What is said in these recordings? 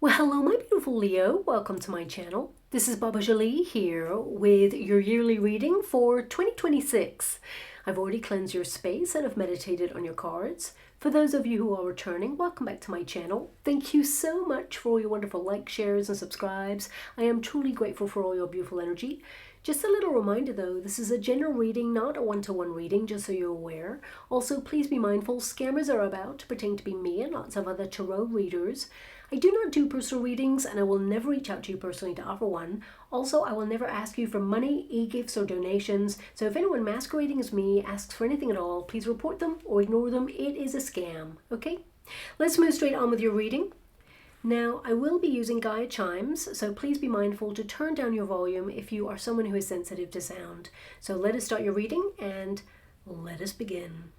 Well, hello, my beautiful Leo. Welcome to my channel. This is Baba Jolie here with your yearly reading for 2026. I've already cleansed your space and have meditated on your cards. For those of you who are returning, welcome back to my channel. Thank you so much for all your wonderful likes, shares, and subscribes. I am truly grateful for all your beautiful energy. Just a little reminder though, this is a general reading, not a one-to-one reading, just so you're aware. Also, please be mindful, scammers are about to pretend to be me and lots of other tarot readers. I do not do personal readings and I will never reach out to you personally to offer one. Also, I will never ask you for money, e-gifts, or donations. So if anyone masquerading as me asks for anything at all, please report them or ignore them. It is a scam, okay? Let's move straight on with your reading. Now, I will be using Gaia chimes, so please be mindful to turn down your volume if you are someone who is sensitive to sound. So let us start your reading and let us begin.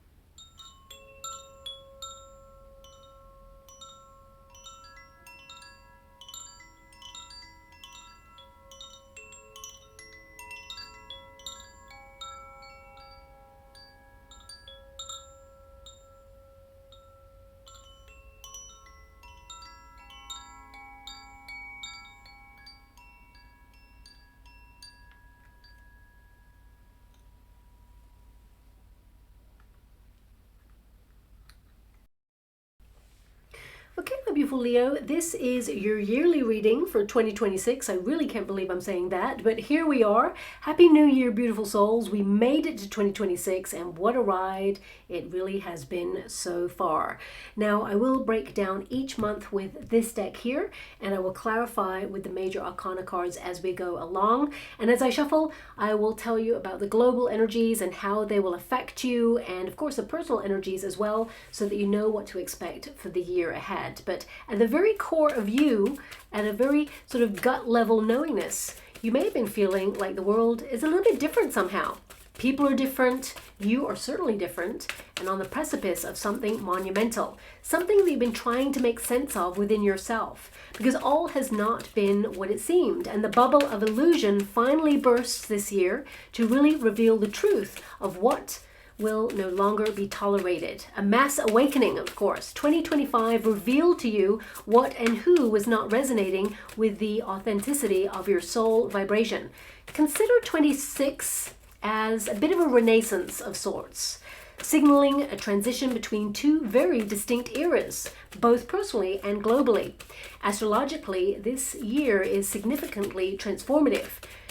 Okay, my beautiful Leo, this is your yearly reading for 2026. I really can't believe I'm saying that, but here we are. Happy New Year, beautiful souls. We made it to 2026, and what a ride it really has been so far. Now, I will break down each month with this deck here, and I will clarify with the major arcana cards as we go along. And as I shuffle, I will tell you about the global energies and how they will affect you, and of course the personal energies as well, so that you know what to expect for the year ahead. But at the very core of you, at a very sort of gut level knowingness, you may have been feeling like the world is a little bit different somehow. People are different, you are certainly different, and on the precipice of something monumental, something that you've been trying to make sense of within yourself, because all has not been what it seemed, and the bubble of illusion finally bursts this year to really reveal the truth of what will no longer be tolerated. A mass awakening, of course. 2025 revealed to you what and who was not resonating with the authenticity of your soul vibration. Consider 26 as a bit of a renaissance of sorts, signaling a transition between two very distinct eras, both personally and globally. Astrologically, this year is significantly transformative.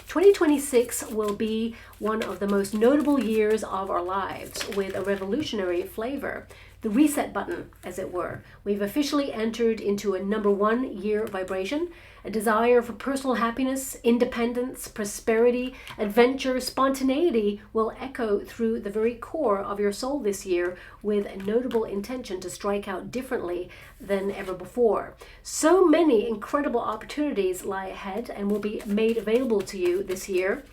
2026 will be one of the most notable years of our lives, with a revolutionary flavor. The reset button, as it were. We've officially entered into a #1 year vibration. A desire for personal happiness, independence, prosperity, adventure, spontaneity will echo through the very core of your soul this year, with a notable intention to strike out differently than ever before. So many incredible opportunities lie ahead and will be made available to you this year.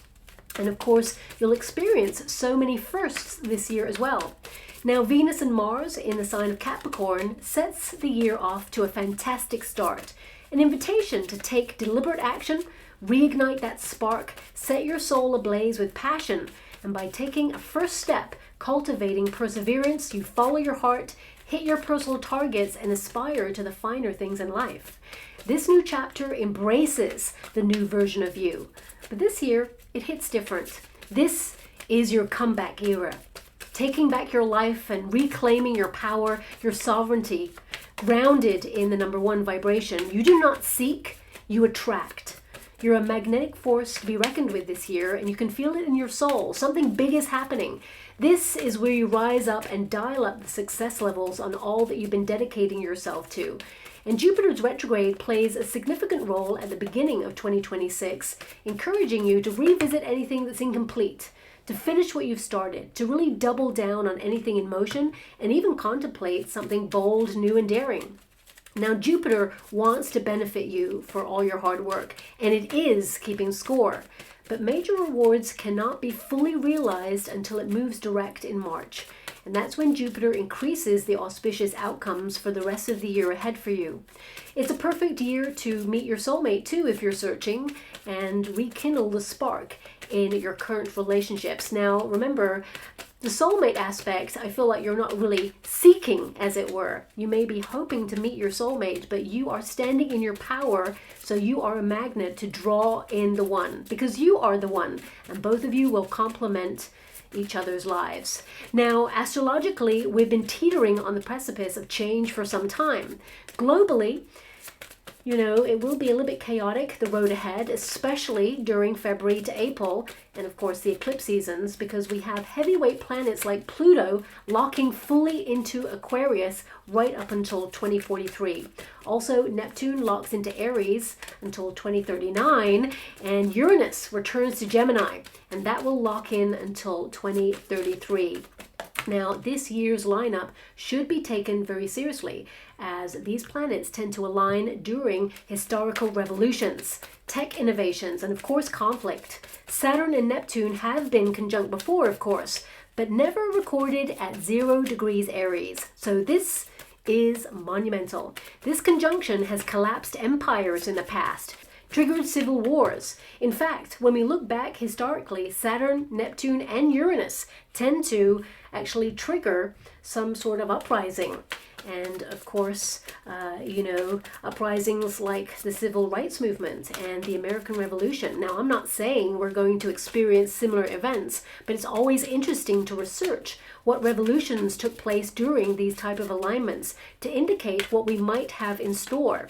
And of course, you'll experience so many firsts this year as well. Now, Venus and Mars in the sign of Capricorn sets the year off to a fantastic start. An invitation to take deliberate action, reignite that spark, set your soul ablaze with passion, and by taking a first step, cultivating perseverance, you follow your heart, hit your personal targets, and aspire to the finer things in life. This new chapter embraces the new version of you. But this year, it hits different. This is your comeback era. Taking back your life and reclaiming your power, your sovereignty, grounded in the #1 vibration. You do not seek, you attract. You're a magnetic force to be reckoned with this year, and you can feel it in your soul. Something big is happening. This is where you rise up and dial up the success levels on all that you've been dedicating yourself to. And Jupiter's retrograde plays a significant role at the beginning of 2026, encouraging you to revisit anything that's incomplete, to finish what you've started, to really double down on anything in motion, and even contemplate something bold, new, and daring. Now, Jupiter wants to benefit you for all your hard work, and it is keeping score. But major rewards cannot be fully realized until it moves direct in March. And that's when Jupiter increases the auspicious outcomes for the rest of the year ahead for you. It's a perfect year to meet your soulmate too if you're searching, and rekindle the spark in your current relationships. Now, remember, the soulmate aspect, I feel like you're not really seeking, as it were. You may be hoping to meet your soulmate, but you are standing in your power, so you are a magnet to draw in the one, because you are the one, and both of you will complement each other's lives. Now, astrologically, we've been teetering on the precipice of change for some time. Globally, you know, it will be a little bit chaotic, the road ahead, especially during February to April, and of course the eclipse seasons, because we have heavyweight planets like Pluto locking fully into Aquarius right up until 2043. Also, Neptune locks into Aries until 2039, and Uranus returns to Gemini, and that will lock in until 2033. Now, this year's lineup should be taken very seriously, as these planets tend to align during historical revolutions, tech innovations, and of course conflict. Saturn and Neptune have been conjunct before, of course, but never recorded at 0 degrees Aries. So this is monumental. This conjunction has collapsed empires in the past, triggered civil wars. In fact, when we look back historically, Saturn, Neptune, and Uranus tend to actually trigger some sort of uprising. And of course, uprisings like the Civil Rights Movement and the American Revolution. Now, I'm not saying we're going to experience similar events, but it's always interesting to research what revolutions took place during these type of alignments to indicate what we might have in store.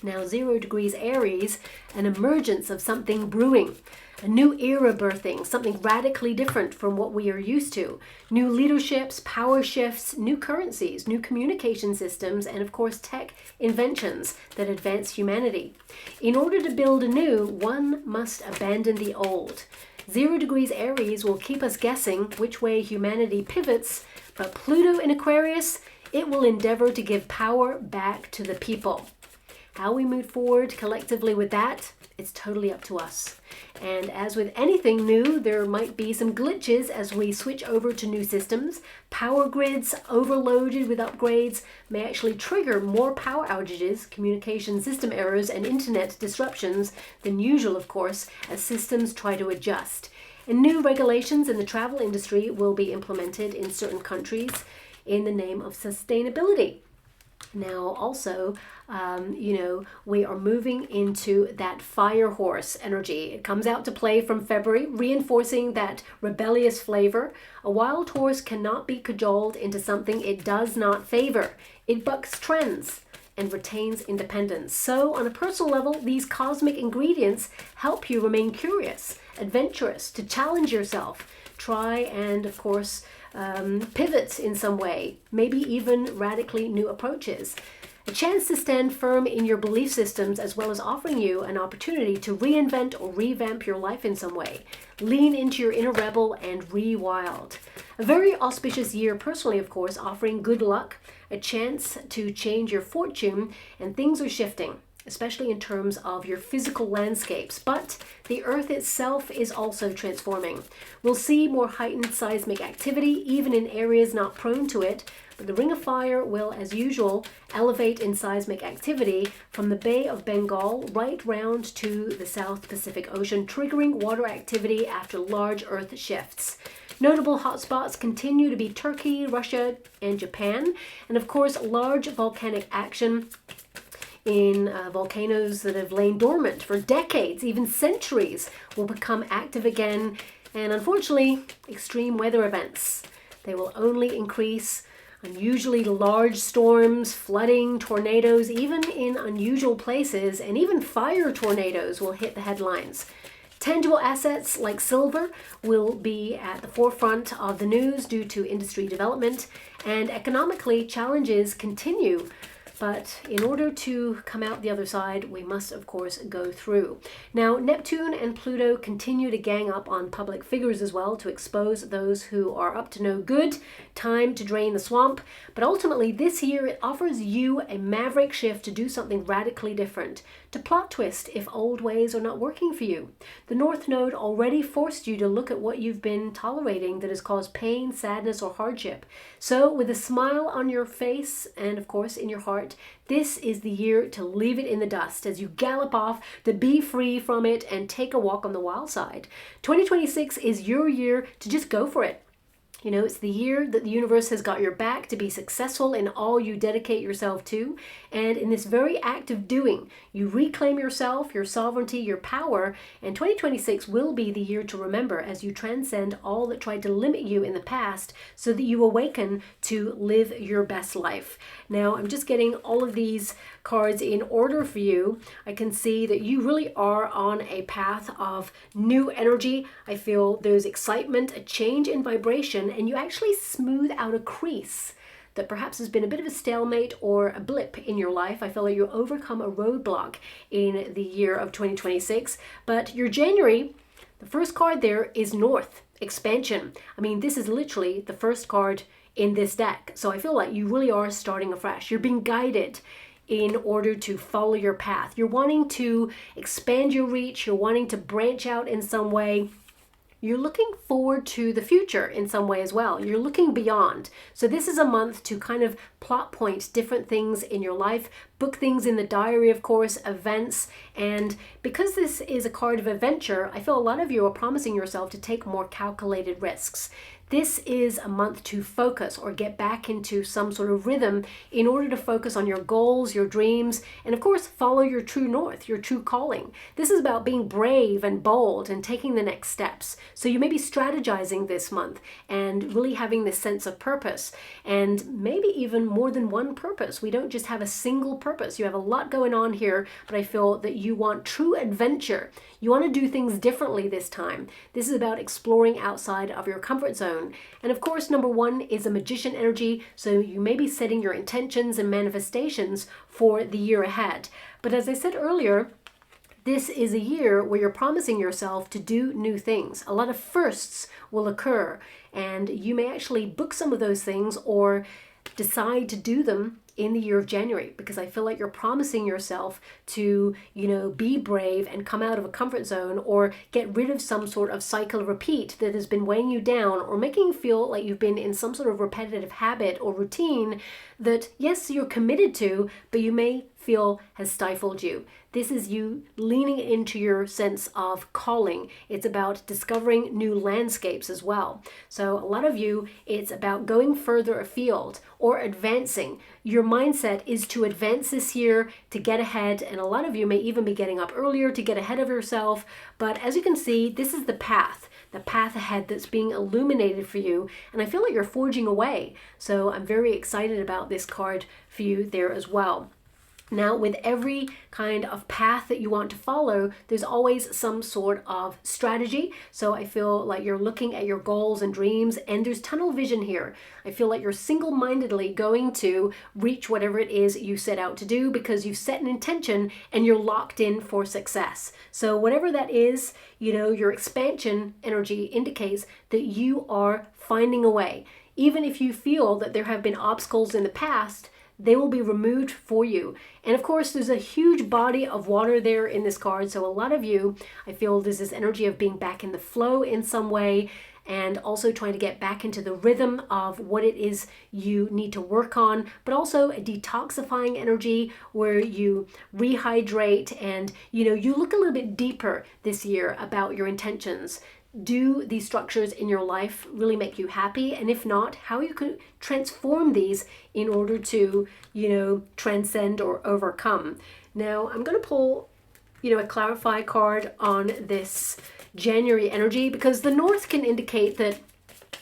Now, 0 degrees Aries, an emergence of something brewing, a new era birthing, something radically different from what we are used to. New leaderships, power shifts, new currencies, new communication systems, and of course tech inventions that advance humanity. In order to build anew, one must abandon the old. 0 degrees Aries will keep us guessing which way humanity pivots, but Pluto in Aquarius, it will endeavor to give power back to the people. How we move forward collectively with that, it's totally up to us. And as with anything new, there might be some glitches as we switch over to new systems. Power grids overloaded with upgrades may actually trigger more power outages, communication system errors, and internet disruptions than usual, of course, as systems try to adjust. And new regulations in the travel industry will be implemented in certain countries in the name of sustainability. Now, also, we are moving into that fire horse energy. It comes out to play from February, reinforcing that rebellious flavor. A wild horse cannot be cajoled into something it does not favor. It bucks trends and retains independence. So, on a personal level, these cosmic ingredients help you remain curious, adventurous, to challenge yourself. Try and, of course, pivot in some way, maybe even radically new approaches. A chance to stand firm in your belief systems, as well as offering you an opportunity to reinvent or revamp your life in some way. Lean into your inner rebel and rewild. A very auspicious year personally, of course, offering good luck, a chance to change your fortune, and things are shifting, especially in terms of your physical landscapes. But the Earth itself is also transforming. We'll see more heightened seismic activity, even in areas not prone to it. But the Ring of Fire will, as usual, elevate in seismic activity from the Bay of Bengal right round to the South Pacific Ocean, triggering water activity after large Earth shifts. Notable hotspots continue to be Turkey, Russia, and Japan. And of course, large volcanic action in volcanoes that have lain dormant for decades, even centuries, will become active again. And unfortunately, extreme weather events. They will only increase. Unusually large storms, flooding, tornadoes, even in unusual places, and even fire tornadoes will hit the headlines. Tangible assets like silver will be at the forefront of the news due to industry development, and economically, challenges continue But in order to come out the other side, we must, of course, go through. Now, Neptune and Pluto continue to gang up on public figures as well to expose those who are up to no good. Time to drain the swamp. But ultimately, this year, it offers you a maverick shift to do something radically different, to plot twist if old ways are not working for you. The North Node already forced you to look at what you've been tolerating that has caused pain, sadness, or hardship. So with a smile on your face and, of course, in your heart, this is the year to leave it in the dust as you gallop off to be free from it and take a walk on the wild side. 2026 is your year to just go for it. You know, it's the year that the universe has got your back to be successful in all you dedicate yourself to. And in this very act of doing, you reclaim yourself, your sovereignty, your power. And 2026 will be the year to remember as you transcend all that tried to limit you in the past so that you awaken to live your best life. Now, I'm just getting all of these cards in order for you. I can see that you really are on a path of new energy. I feel there's excitement, a change in vibration, and you actually smooth out a crease that perhaps has been a bit of a stalemate or a blip in your life. I feel like you overcome a roadblock in the year of 2026. But your January, the first card there is North, expansion. I mean, this is literally the first card in this deck. So I feel like you really are starting afresh. You're being guided in order to follow your path. You're wanting to expand your reach. You're wanting to branch out in some way. You're looking forward to the future in some way as well. You're looking beyond. So this is a month to kind of plot point different things in your life, book things in the diary, of course, events. And because this is a card of adventure, I feel a lot of you are promising yourself to take more calculated risks. This is a month to focus or get back into some sort of rhythm in order to focus on your goals, your dreams, and of course, follow your true north, your true calling. This is about being brave and bold and taking the next steps. So you may be strategizing this month and really having this sense of purpose, and maybe even more than one purpose. We don't just have a single purpose. You have a lot going on here, but I feel that you want true adventure. You want to do things differently this time. This is about exploring outside of your comfort zone. And of course, number one is a magician energy. So you may be setting your intentions and manifestations for the year ahead. But as I said earlier, this is a year where you're promising yourself to do new things. A lot of firsts will occur, and you may actually book some of those things or decide to do them in the year of January, because I feel like you're promising yourself to, be brave and come out of a comfort zone or get rid of some sort of cycle repeat that has been weighing you down or making you feel like you've been in some sort of repetitive habit or routine that, yes, you're committed to, but you may feel has stifled you. This is you leaning into your sense of calling. It's about discovering new landscapes as well. So a lot of you, it's about going further afield or advancing. Your mindset is to advance this year, to get ahead, and a lot of you may even be getting up earlier to get ahead of yourself. But as you can see, this is the path ahead that's being illuminated for you, and I feel like you're forging away. So I'm very excited about this card for you there as well. Now, with every kind of path that you want to follow, there's always some sort of strategy. So I feel like you're looking at your goals and dreams, and there's tunnel vision here. I feel like you're single-mindedly going to reach whatever it is you set out to do because you've set an intention and you're locked in for success. So whatever that is, your expansion energy indicates that you are finding a way. Even if you feel that there have been obstacles in the past, they will be removed for you. And of course, there's a huge body of water there in this card. So a lot of you, I feel there's this energy of being back in the flow in some way, and also trying to get back into the rhythm of what it is you need to work on, but also a detoxifying energy where you rehydrate and, you look a little bit deeper this year about your intentions. Do these structures in your life really make you happy? And if not, how you could transform these in order to, transcend or overcome. Now, I'm going to pull, a clarify card on this January energy, because the North can indicate that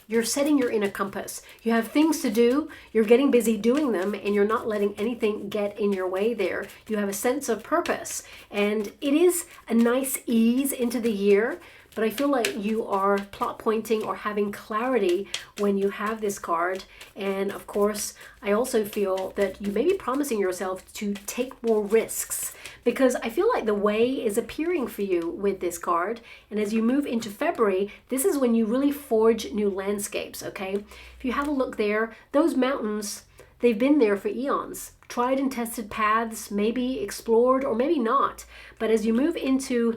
you're setting your inner compass. You have things to do, you're getting busy doing them, and you're not letting anything get in your way there. You have a sense of purpose, and it is a nice ease into the year. But I feel like you are plot pointing or having clarity when you have this card. And of course, I also feel that you may be promising yourself to take more risks, because I feel like the way is appearing for you with this card. And as you move into February, this is when you really forge new landscapes, okay? If you have a look there, those mountains, they've been there for eons. Tried and tested paths, maybe explored or maybe not. But as you move into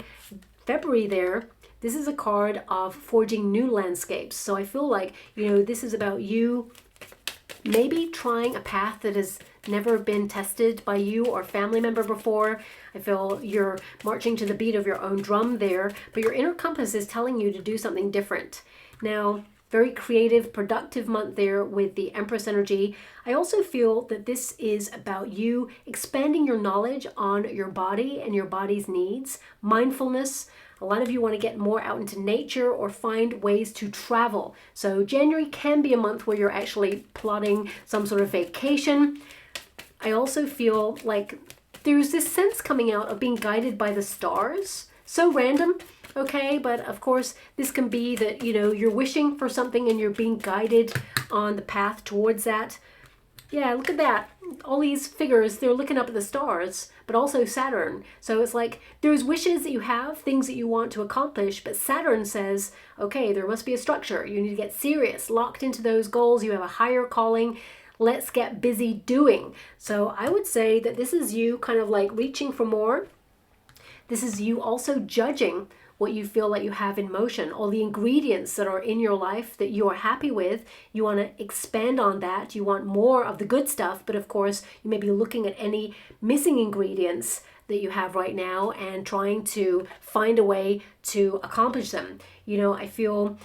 February there, this is a card of forging new landscapes. So I feel like, this is about you maybe trying a path that has never been tested by you or family member before. I feel you're marching to the beat of your own drum there, but your inner compass is telling you to do something different. Now, very creative, productive month there with the Empress energy. I also feel that this is about you expanding your knowledge on your body and your body's needs, mindfulness. A lot of you want to get more out into nature or find ways to travel. So January can be a month where you're actually plotting some sort of vacation. I also feel like there's this sense coming out of being guided by the stars. So random, okay? But of course, this can be that, you're wishing for something and you're being guided on the path towards that. Yeah, look at that. All these figures, they're looking up at the stars, but also Saturn. So it's like there's wishes that you have, things that you want to accomplish, but Saturn says, okay, there must be a structure. You need to get serious, locked into those goals. You have a higher calling. Let's get busy doing. So I would say that this is you kind of like reaching for more. This is you also judging what you feel like you have in motion, all the ingredients that are in your life that you are happy with. You want to expand on that. You want more of the good stuff, but of course, you may be looking at any missing ingredients that you have right now and trying to find a way to accomplish them. I feel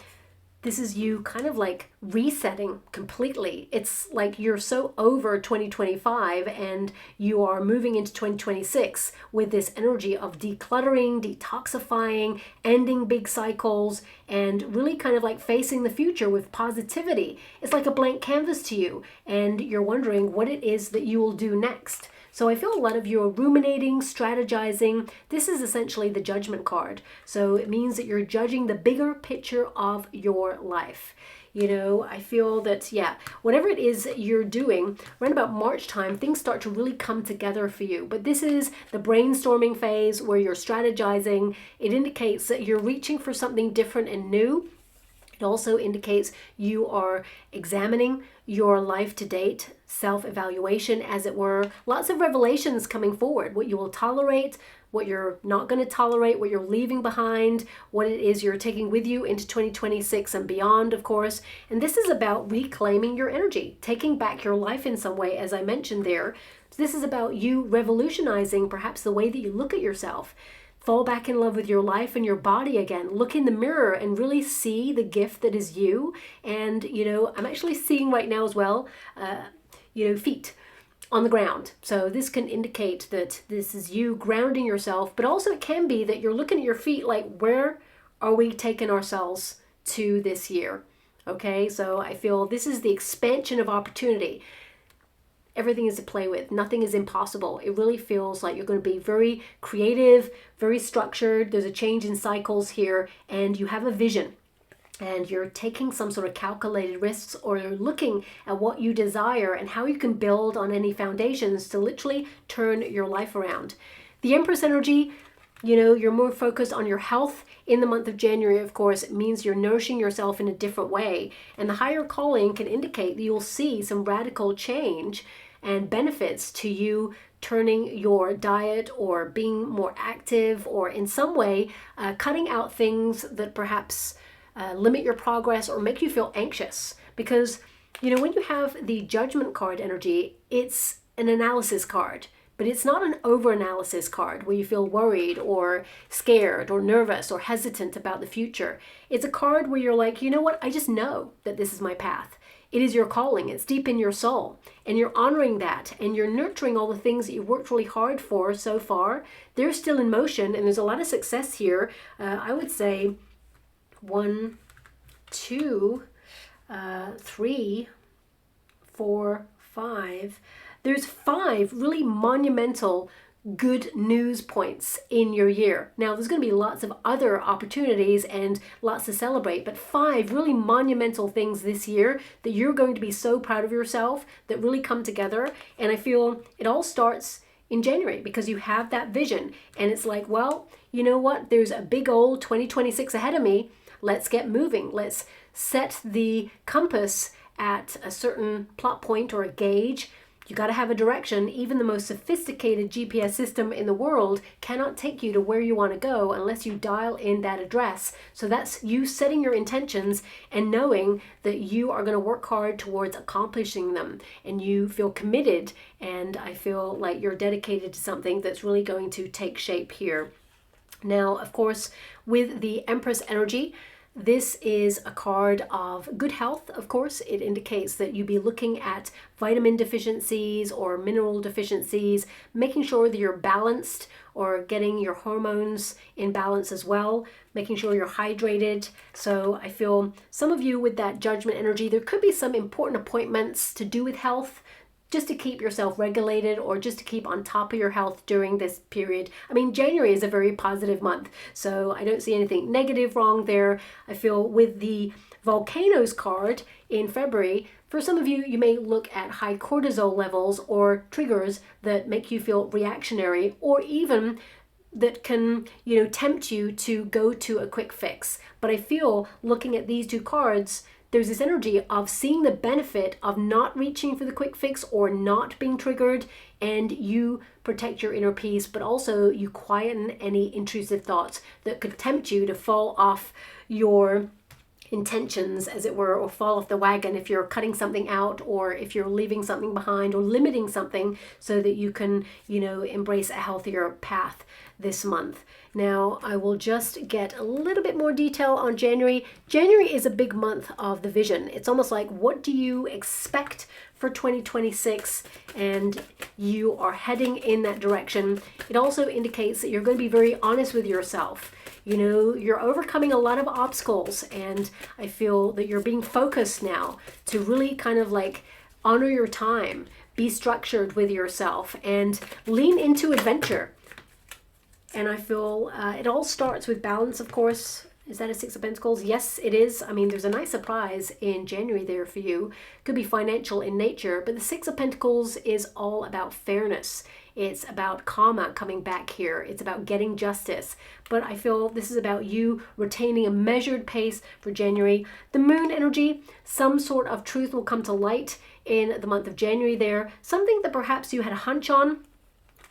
this is you kind of like resetting completely. It's like you're so over 2025 and you are moving into 2026 with this energy of decluttering, detoxifying, ending big cycles, and really kind of like facing the future with positivity. It's like a blank canvas to you, and you're wondering what it is that you will do next. So I feel a lot of you are ruminating, strategizing. This is essentially the Judgment card. So it means that you're judging the bigger picture of your life. I feel that, whatever it is that you're doing, around about March time, things start to really come together for you. But this is the brainstorming phase where you're strategizing. It indicates that you're reaching for something different and new. It also indicates you are examining your life to date, self-evaluation, as it were. Lots of revelations coming forward, what you will tolerate, what you're not going to tolerate, what you're leaving behind, what it is you're taking with you into 2026 and beyond, of course. And this is about reclaiming your energy, taking back your life in some way, as I mentioned there. So this is about you revolutionizing perhaps the way that you look at yourself. Fall back in love with your life and your body again. Look in the mirror and really see the gift that is you. And, I'm actually seeing right now as well, feet on the ground. So this can indicate that this is you grounding yourself, but also it can be that you're looking at your feet like, where are we taking ourselves to this year? Okay, so I feel this is the expansion of opportunity. Everything is to play with. Nothing is impossible. It really feels like you're going to be very creative, very structured. There's a change in cycles here, and you have a vision. And you're taking some sort of calculated risks, or you're looking at what you desire and how you can build on any foundations to literally turn your life around. The Empress energy, you're more focused on your health. In the month of January, of course, it means you're nourishing yourself in a different way. And the higher calling can indicate that you'll see some radical change and benefits to you turning your diet or being more active, or in some way cutting out things that perhaps limit your progress or make you feel anxious. Because, when you have the Judgment card energy, it's an analysis card. But it's not an over-analysis card where you feel worried or scared or nervous or hesitant about the future. It's a card where you're like, you know what? I just know that this is my path. It is your calling. It's deep in your soul. And you're honoring that. And you're nurturing all the things that you've worked really hard for so far. They're still in motion. And there's a lot of success here. I would say 1, 2, 3, 4, 5. There's 5 really monumental good news points in your year. Now, there's going to be lots of other opportunities and lots to celebrate, but 5 really monumental things this year that you're going to be so proud of yourself that really come together. And I feel it all starts in January because you have that vision. And it's like, well, you know what? There's a big old 2026 ahead of me. Let's get moving. Let's set the compass at a certain plot point or a gauge. You got to have a direction. Even the most sophisticated GPS system in the world cannot take you to where you want to go unless you dial in that address. So that's you setting your intentions and knowing that you are going to work hard towards accomplishing them, and you feel committed, and I feel like you're dedicated to something that's really going to take shape here. Now, of course, with the Empress energy, this is a card of good health, of course. It indicates that you be looking at vitamin deficiencies or mineral deficiencies, making sure that you're balanced or getting your hormones in balance as well, making sure you're hydrated. So I feel some of you with that Judgment energy, there could be some important appointments to do with health, just to keep yourself regulated or just to keep on top of your health during this period. I mean, January is a very positive month, so I don't see anything negative wrong there. I feel with the Volcanoes card in February, for some of you, you may look at high cortisol levels or triggers that make you feel reactionary, or even that can, tempt you to go to a quick fix. But I feel looking at these 2 cards, there's this energy of seeing the benefit of not reaching for the quick fix or not being triggered, and you protect your inner peace, but also you quieten any intrusive thoughts that could tempt you to fall off your intentions, as it were, or fall off the wagon if you're cutting something out, or if you're leaving something behind, or limiting something so that you can, embrace a healthier path this month. Now, I will just get a little bit more detail on January. January is a big month of the vision. It's almost like, what do you expect for 2026? And you are heading in that direction. It also indicates that you're going to be very honest with yourself. You're overcoming a lot of obstacles, and I feel that you're being focused now to really kind of like honor your time, be structured with yourself, and lean into adventure. And I feel it all starts with balance, of course. Is that a 6 of Pentacles? Yes, it is. I mean, there's a nice surprise in January there for you. Could be financial in nature, but the 6 of Pentacles is all about fairness. It's about karma coming back here. It's about getting justice. But I feel this is about you retaining a measured pace for January. The Moon energy, some sort of truth will come to light in the month of January there. Something that perhaps you had a hunch on.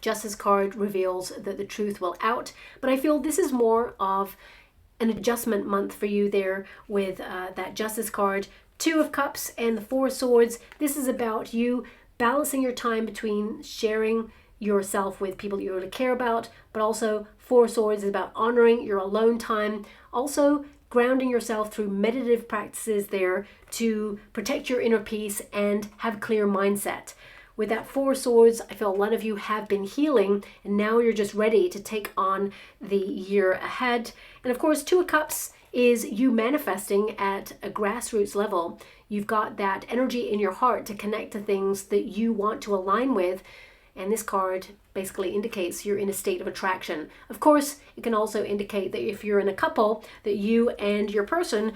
Justice card reveals that the truth will out. But I feel this is more of an adjustment month for you there with that Justice card. 2 of Cups and the 4 of Swords. This is about you balancing your time between sharing yourself with people you really care about, but also 4 of Swords is about honoring your alone time. Also grounding yourself through meditative practices there to protect your inner peace and have clear mindset. With that 4 of Swords, I feel a lot of you have been healing, and now you're just ready to take on the year ahead. And of course, 2 of Cups is you manifesting at a grassroots level. You've got that energy in your heart to connect to things that you want to align with. And this card basically indicates you're in a state of attraction. Of course, it can also indicate that if you're in a couple, that you and your person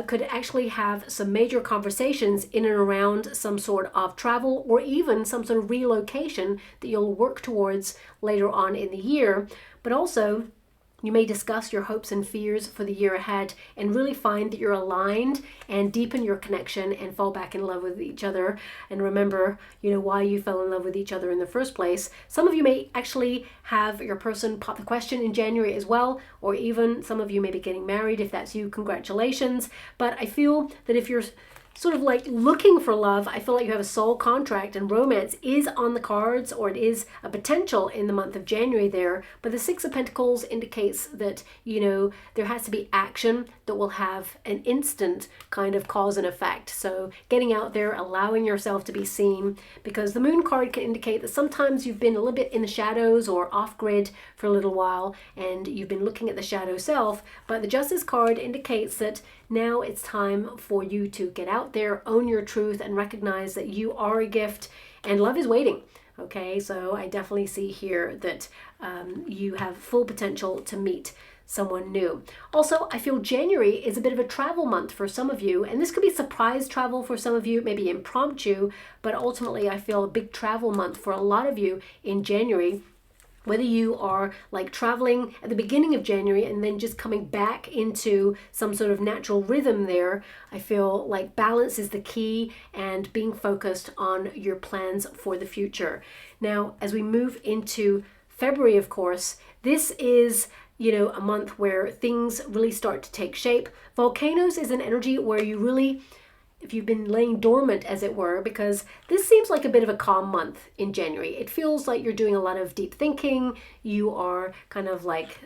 could actually have some major conversations in and around some sort of travel, or even some sort of relocation that you'll work towards later on in the year. But also, you may discuss your hopes and fears for the year ahead and really find that you're aligned and deepen your connection and fall back in love with each other. And remember, why you fell in love with each other in the first place. Some of you may actually have your person pop the question in January as well, or even some of you may be getting married. If that's you, congratulations. But I feel that if you're sort of like looking for love, I feel like you have a soul contract and romance is on the cards, or it is a potential in the month of January there. But the Six of Pentacles indicates that, you know, there has to be action that will have an instant kind of cause and effect. So getting out there, allowing yourself to be seen, because the Moon card can indicate that sometimes you've been a little bit in the shadows or off grid for a little while and you've been looking at the shadow self. But the Justice card indicates that now it's time for you to get out there, own your truth, and recognize that you are a gift and love is waiting. Okay, so I definitely see here that you have full potential to meet someone new. Also, I feel January is a bit of a travel month for some of you, and this could be surprise travel for some of you, maybe impromptu, but ultimately I feel a big travel month for a lot of you in January. Whether you are like traveling at the beginning of January and then just coming back into some sort of natural rhythm there, I feel like balance is the key and being focused on your plans for the future. Now, as we move into February, of course, this is, you know, a month where things really start to take shape. Volcanoes is an energy where you really, if you've been laying dormant, as it were, because this seems like a bit of a calm month in January. It feels like you're doing a lot of deep thinking. You are kind of like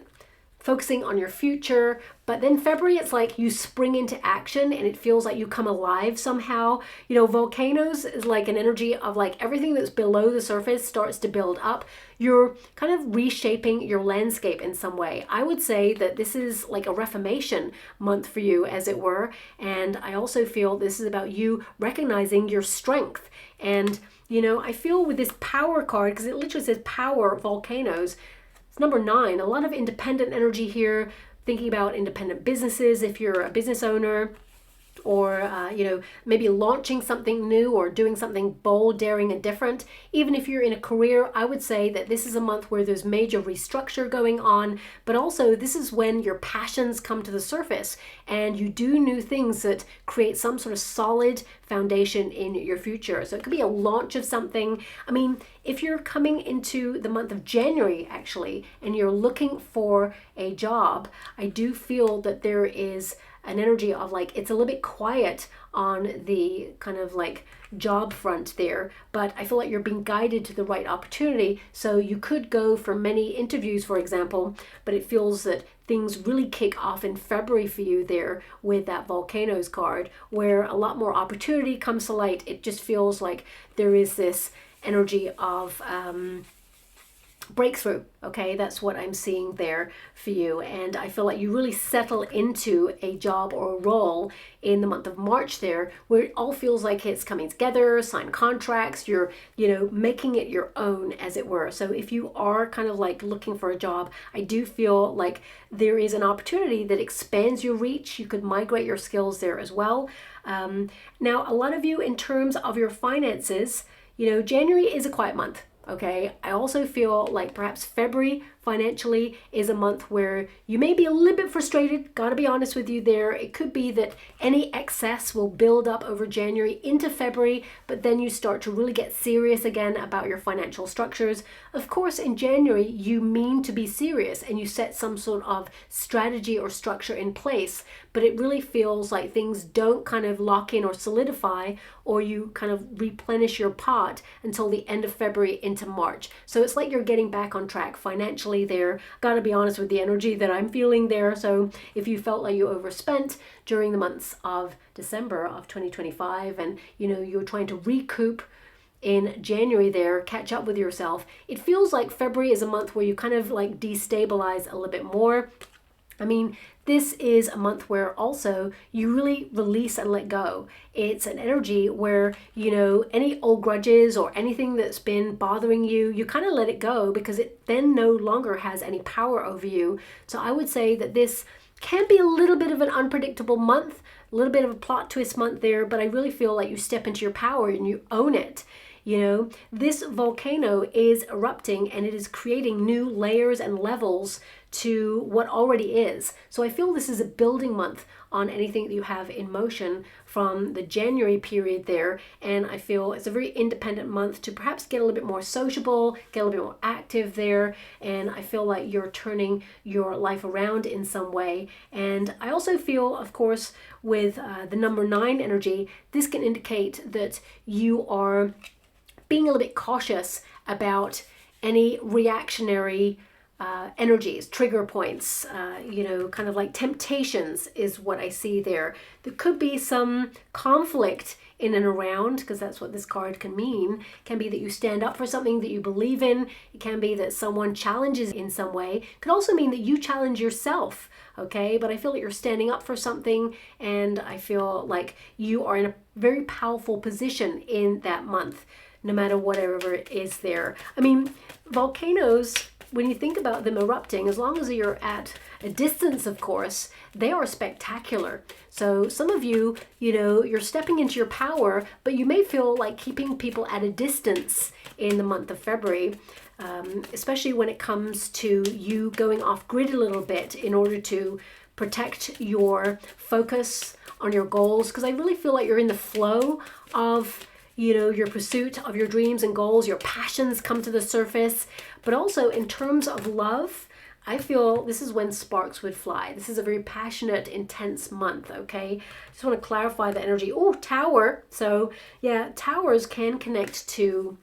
focusing on your future. But then February, it's like you spring into action and it feels like you come alive somehow. You know, volcanoes is like an energy of like everything that's below the surface starts to build up. You're kind of reshaping your landscape in some way. I would say that this is like a reformation month for you, as it were. And I also feel this is about you recognizing your strength. And, you know, I feel with this power card, because it literally says power volcanoes, it's number 9, a lot of independent energy here, thinking about independent businesses if you're a business owner, or you know, maybe launching something new or doing something bold, daring, and different. Even if you're in a career, I would say that this is a month where there's major restructure going on, but also this is when your passions come to the surface and you do new things that create some sort of solid foundation in your future. So it could be a launch of something. I mean, if you're coming into the month of January actually and you're looking for a job, I do feel that there is an energy of like it's a little bit quiet on the kind of like job front there, but I feel like you're being guided to the right opportunity. So you could go for many interviews, for example, but it feels that things really kick off in February for you there with that volcanoes card, where a lot more opportunity comes to light. It just feels like there is this energy of breakthrough. Okay, that's what I'm seeing there for you. And I feel like you really settle into a job or a role in the month of March there, where it all feels like it's coming together, sign contracts, you're, you know, making it your own, as it were. So if you are kind of like looking for a job, I do feel like there is an opportunity that expands your reach. You could migrate your skills there as well. Now, a lot of you, in terms of your finances, you know, January is a quiet month. Okay, I also feel like perhaps February financially is a month where you may be a little bit frustrated. Gotta be honest with you there. It could be that any excess will build up over January into February, but then you start to really get serious again about your financial structures. Of course, in January, you mean to be serious and you set some sort of strategy or structure in place, but it really feels like things don't kind of lock in or solidify, or you kind of replenish your pot until the end of February into March. So it's like you're getting back on track financially there. Gotta be honest with the energy that I'm feeling there. So if you felt like you overspent during the months of December of 2025 and, you know, you're trying to recoup in January there, catch up with yourself, it feels like February is a month where you kind of like destabilize a little bit more. I mean, this is a month where also you really release and let go. It's an energy where, you know, any old grudges or anything that's been bothering you, you kind of let it go because it then no longer has any power over you. So I would say that this can be a little bit of an unpredictable month, a little bit of a plot twist month there, but I really feel like you step into your power and you own it. This volcano is erupting and it is creating new layers and levels to what already is. So I feel this is a building month on anything that you have in motion from the January period there. And I feel it's a very independent month to perhaps get a little bit more sociable, get a little bit more active there. And I feel like you're turning your life around in some way. And I also feel, of course, with the number 9 energy, this can indicate that you are being a little bit cautious about any reactionary energies, trigger points, kind of like temptations is what I see there. There could be some conflict in and around, because that's what this card can mean. It can be that you stand up for something that you believe in. It can be that someone challenges in some way. It could also mean that you challenge yourself, okay? But I feel like you're standing up for something, and I feel like you are in a very powerful position in that month, no matter whatever it is there. I mean, volcanoes, when you think about them erupting, as long as you're at a distance, of course, they are spectacular. So some of you, you're stepping into your power, but you may feel like keeping people at a distance in the month of February, especially when it comes to you going off grid a little bit in order to protect your focus on your goals. Because I really feel like you're in the flow of your pursuit of your dreams and goals, your passions come to the surface. But also in terms of love, I feel this is when sparks would fly. This is a very passionate, intense month, okay? Just want to clarify the energy. Oh, Tower. So yeah, towers can connect to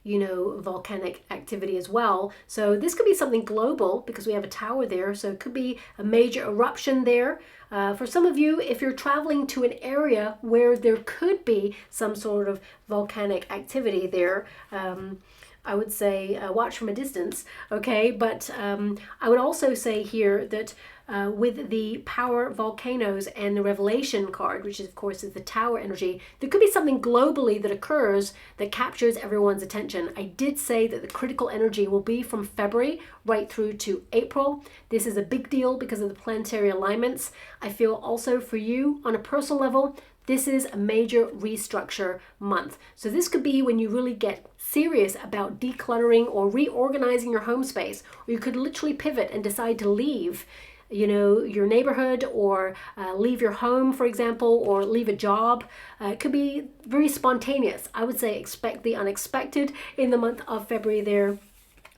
volcanic activity as well. So this could be something global because we have a tower there. So it could be a major eruption there. For some of you, if you're traveling to an area where there could be some sort of volcanic activity there, I would say watch from a distance, okay? But I would also say here that with the power volcanoes and the revelation card, which is, of course, is the tower energy, there could be something globally that occurs that captures everyone's attention. I did say that the critical energy will be from February right through to April. This is a big deal because of the planetary alignments. I feel also for you on a personal level, this is a major restructure month. So this could be when you really get serious about decluttering or reorganizing your home space, or you could literally pivot and decide to leave your neighborhood, or leave your home, for example, or leave a job. It could be very spontaneous. I would say expect the unexpected in the month of February there.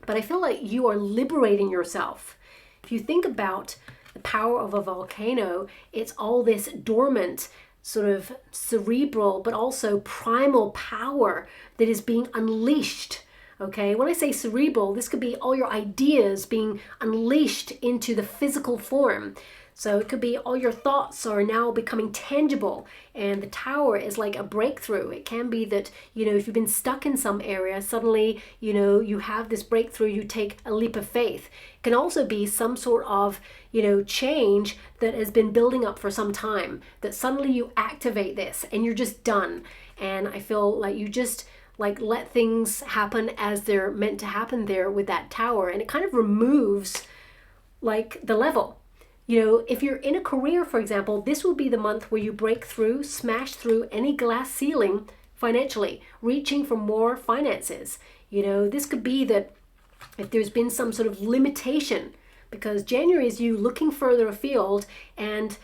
But I feel like you are liberating yourself. If you think about the power of a volcano, it's all this dormant, sort of cerebral, but also primal power that is being unleashed. Okay, when I say cerebral, this could be all your ideas being unleashed into the physical form. So it could be all your thoughts are now becoming tangible, and the tower is like a breakthrough. It can be that, if you've been stuck in some area, suddenly, you have this breakthrough, you take a leap of faith. It can also be some sort of, change that has been building up for some time, that suddenly you activate this and you're just done. And I feel like you just let things happen as they're meant to happen there with that tower, and it kind of removes the level. If you're in a career, for example, this will be the month where you break through, smash through any glass ceiling financially, reaching for more finances. This could be that if there's been some sort of limitation, because January is you looking further afield and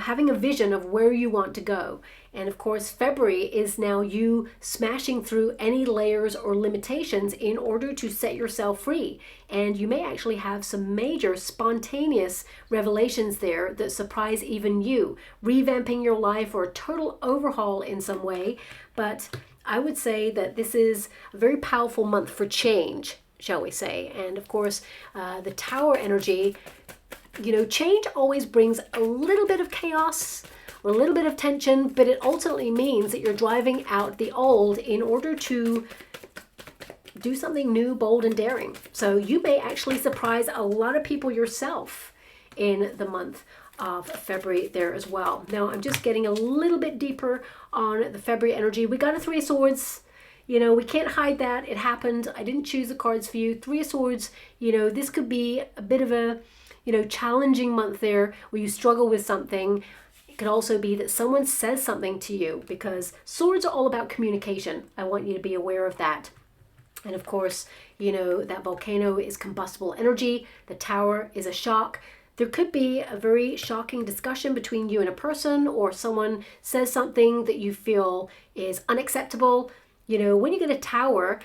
having a vision of where you want to go. And of course, February is now you smashing through any layers or limitations in order to set yourself free. And you may actually have some major spontaneous revelations there that surprise even you, revamping your life or a total overhaul in some way. But I would say that this is a very powerful month for change, shall we say. And of course, the tower energy, change always brings a little bit of chaos or a little bit of tension, but it ultimately means that you're driving out the old in order to do something new, bold, and daring. So you may actually surprise a lot of people yourself in the month of February there as well. Now, I'm just getting a little bit deeper on the February energy. We got a Three of Swords. We can't hide that. It happened. I didn't choose the cards for you. Three of Swords, this could be a bit of a, challenging month there where you struggle with something. It could also be that someone says something to you, because swords are all about communication. I want you to be aware of that. And of course, you know, that volcano is combustible energy. The tower is a shock. There could be a very shocking discussion between you and a person, or someone says something that you feel is unacceptable. You know, when you get a tower,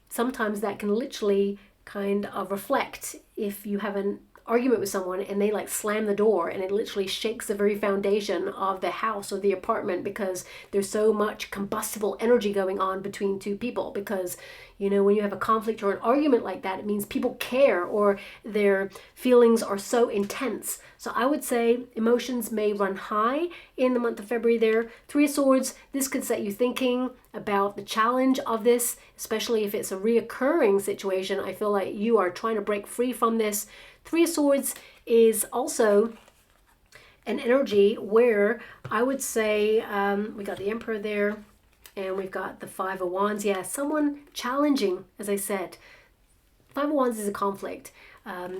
sometimes that can literally kind of reflect if you have an argument with someone and they like slam the door, and it literally shakes the very foundation of the house or the apartment, because there's so much combustible energy going on between two people. Because, you know, when you have a conflict or an argument like that, it means people care, or their feelings are so intense. So I would say emotions may run high in the month of February there. Three of Swords, this could set you thinking about the challenge of this, especially if it's a reoccurring situation. I feel like you are trying to break free from this. Three of Swords is also an energy where I would say we got the Emperor there, and we've got the Five of Wands. Yeah, someone challenging, as I said. Five of Wands is a conflict.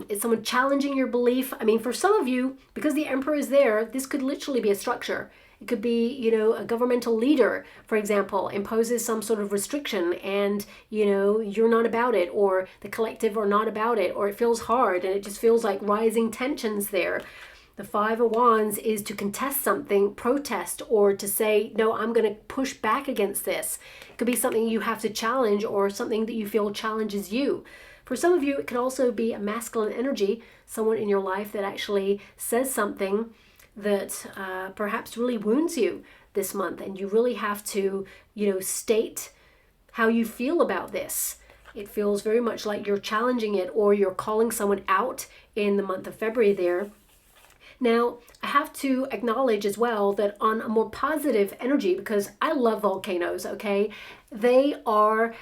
It's someone challenging your belief. I mean, for some of you, because the Emperor is there, this could literally be a structure. It could be, you know, a governmental leader, for example, imposes some sort of restriction, and, you know, you're not about it, or the collective are not about it, or it feels hard and it just feels like rising tensions there. The Five of Wands is to contest something, protest, or to say, no, I'm going to push back against this. It could be something you have to challenge, or something that you feel challenges you. For some of you, it could also be a masculine energy, someone in your life that actually says something that perhaps really wounds you this month, and you really have to, you know, state how you feel about this. It feels very much like you're challenging it, or you're calling someone out in the month of February there. Now, I have to acknowledge as well that on a more positive energy, because I love volcanoes, okay? They are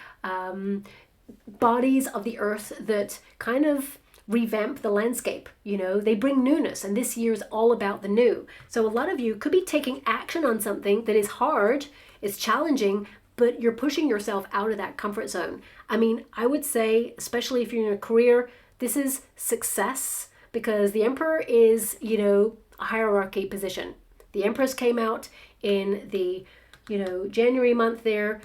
bodies of the earth that kind of revamp the landscape. You know, they bring newness, and this year is all about the new. So a lot of you could be taking action on something that is hard, it's challenging, but you're pushing yourself out of that comfort zone. I mean, I would say, especially if you're in a career, this is success, because the Emperor is, you know, a hierarchy position. The Empress came out in the, you know, January month there.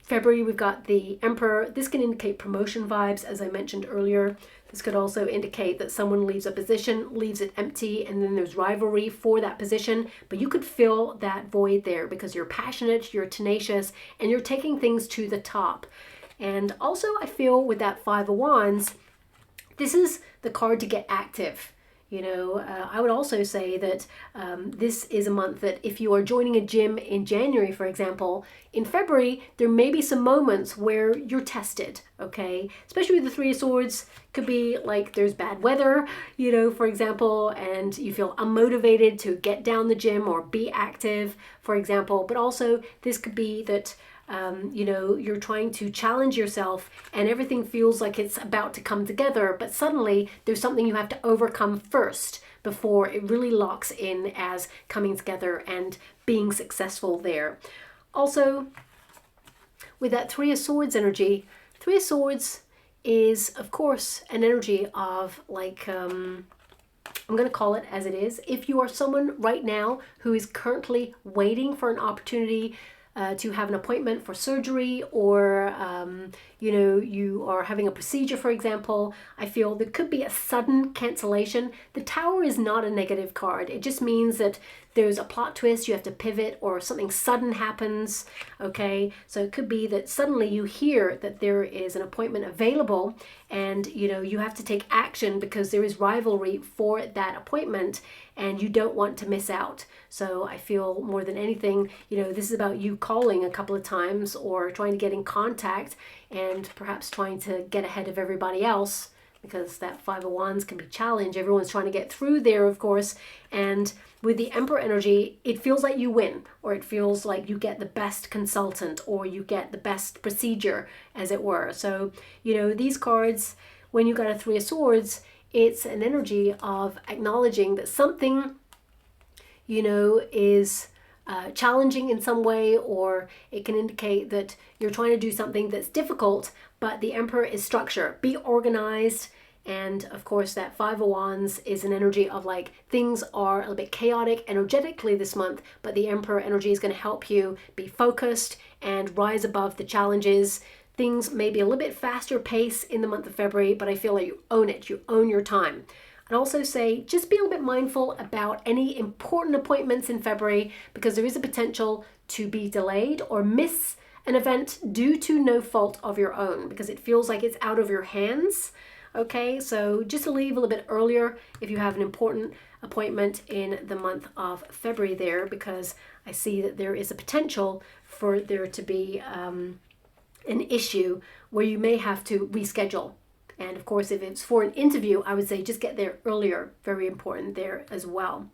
February, we've got the Emperor. This can indicate promotion vibes, as I mentioned earlier. This could also indicate that someone leaves a position, leaves it empty, and then there's rivalry for that position. But you could fill that void there because you're passionate, you're tenacious, and you're taking things to the top. And also, I feel with that Five of Wands, this is the card to get active. You know, I would also say that this is a month that if you are joining a gym in January, for example, in February, there may be some moments where you're tested, okay? Especially with the Three of Swords, could be like there's bad weather, you know, for example, and you feel unmotivated to get down the gym or be active, for example. But also this could be that you know, you're trying to challenge yourself and everything feels like it's about to come together, but suddenly there's something you have to overcome first before it really locks in as coming together and being successful there. Also, with that Three of Swords energy, Three of Swords is, of course, an energy of like, I'm going to call it as it is. If you are someone right now who is currently waiting for an opportunity to have an appointment for surgery, or you know, you are having a procedure, for example, I feel there could be a sudden cancellation. The Tower is not a negative card. It just means that there's a plot twist, you have to pivot, or something sudden happens, okay? So it could be that suddenly you hear that there is an appointment available, and you know, you have to take action because there is rivalry for that appointment and you don't want to miss out. So I feel more than anything, you know, this is about you calling a couple of times or trying to get in contact and perhaps trying to get ahead of everybody else, because that Five of Wands can be challenged. Everyone's trying to get through there, of course. And with the Emperor energy, it feels like you win, or it feels like you get the best consultant, or you get the best procedure, as it were. So, you know, these cards, when you got a Three of Swords, it's an energy of acknowledging that something, you know, is challenging in some way, or it can indicate that you're trying to do something that's difficult, but the Emperor is structure. Be organized And of course, that Five of Wands is an energy of like things are a little bit chaotic energetically this month, but the Emperor energy is going to help you be focused and rise above the challenges. Things may be a little bit faster pace in the month of February, but I feel like you own it. You own your time. I'd also say just be a little bit mindful about any important appointments in February, because there is a potential to be delayed or miss an event due to no fault of your own, because it feels like it's out of your hands. Okay, so just to leave a little bit earlier if you have an important appointment in the month of February there, because I see that there is a potential for there to be an issue where you may have to reschedule. And of course, if it's for an interview, I would say just get there earlier. Very important there as well.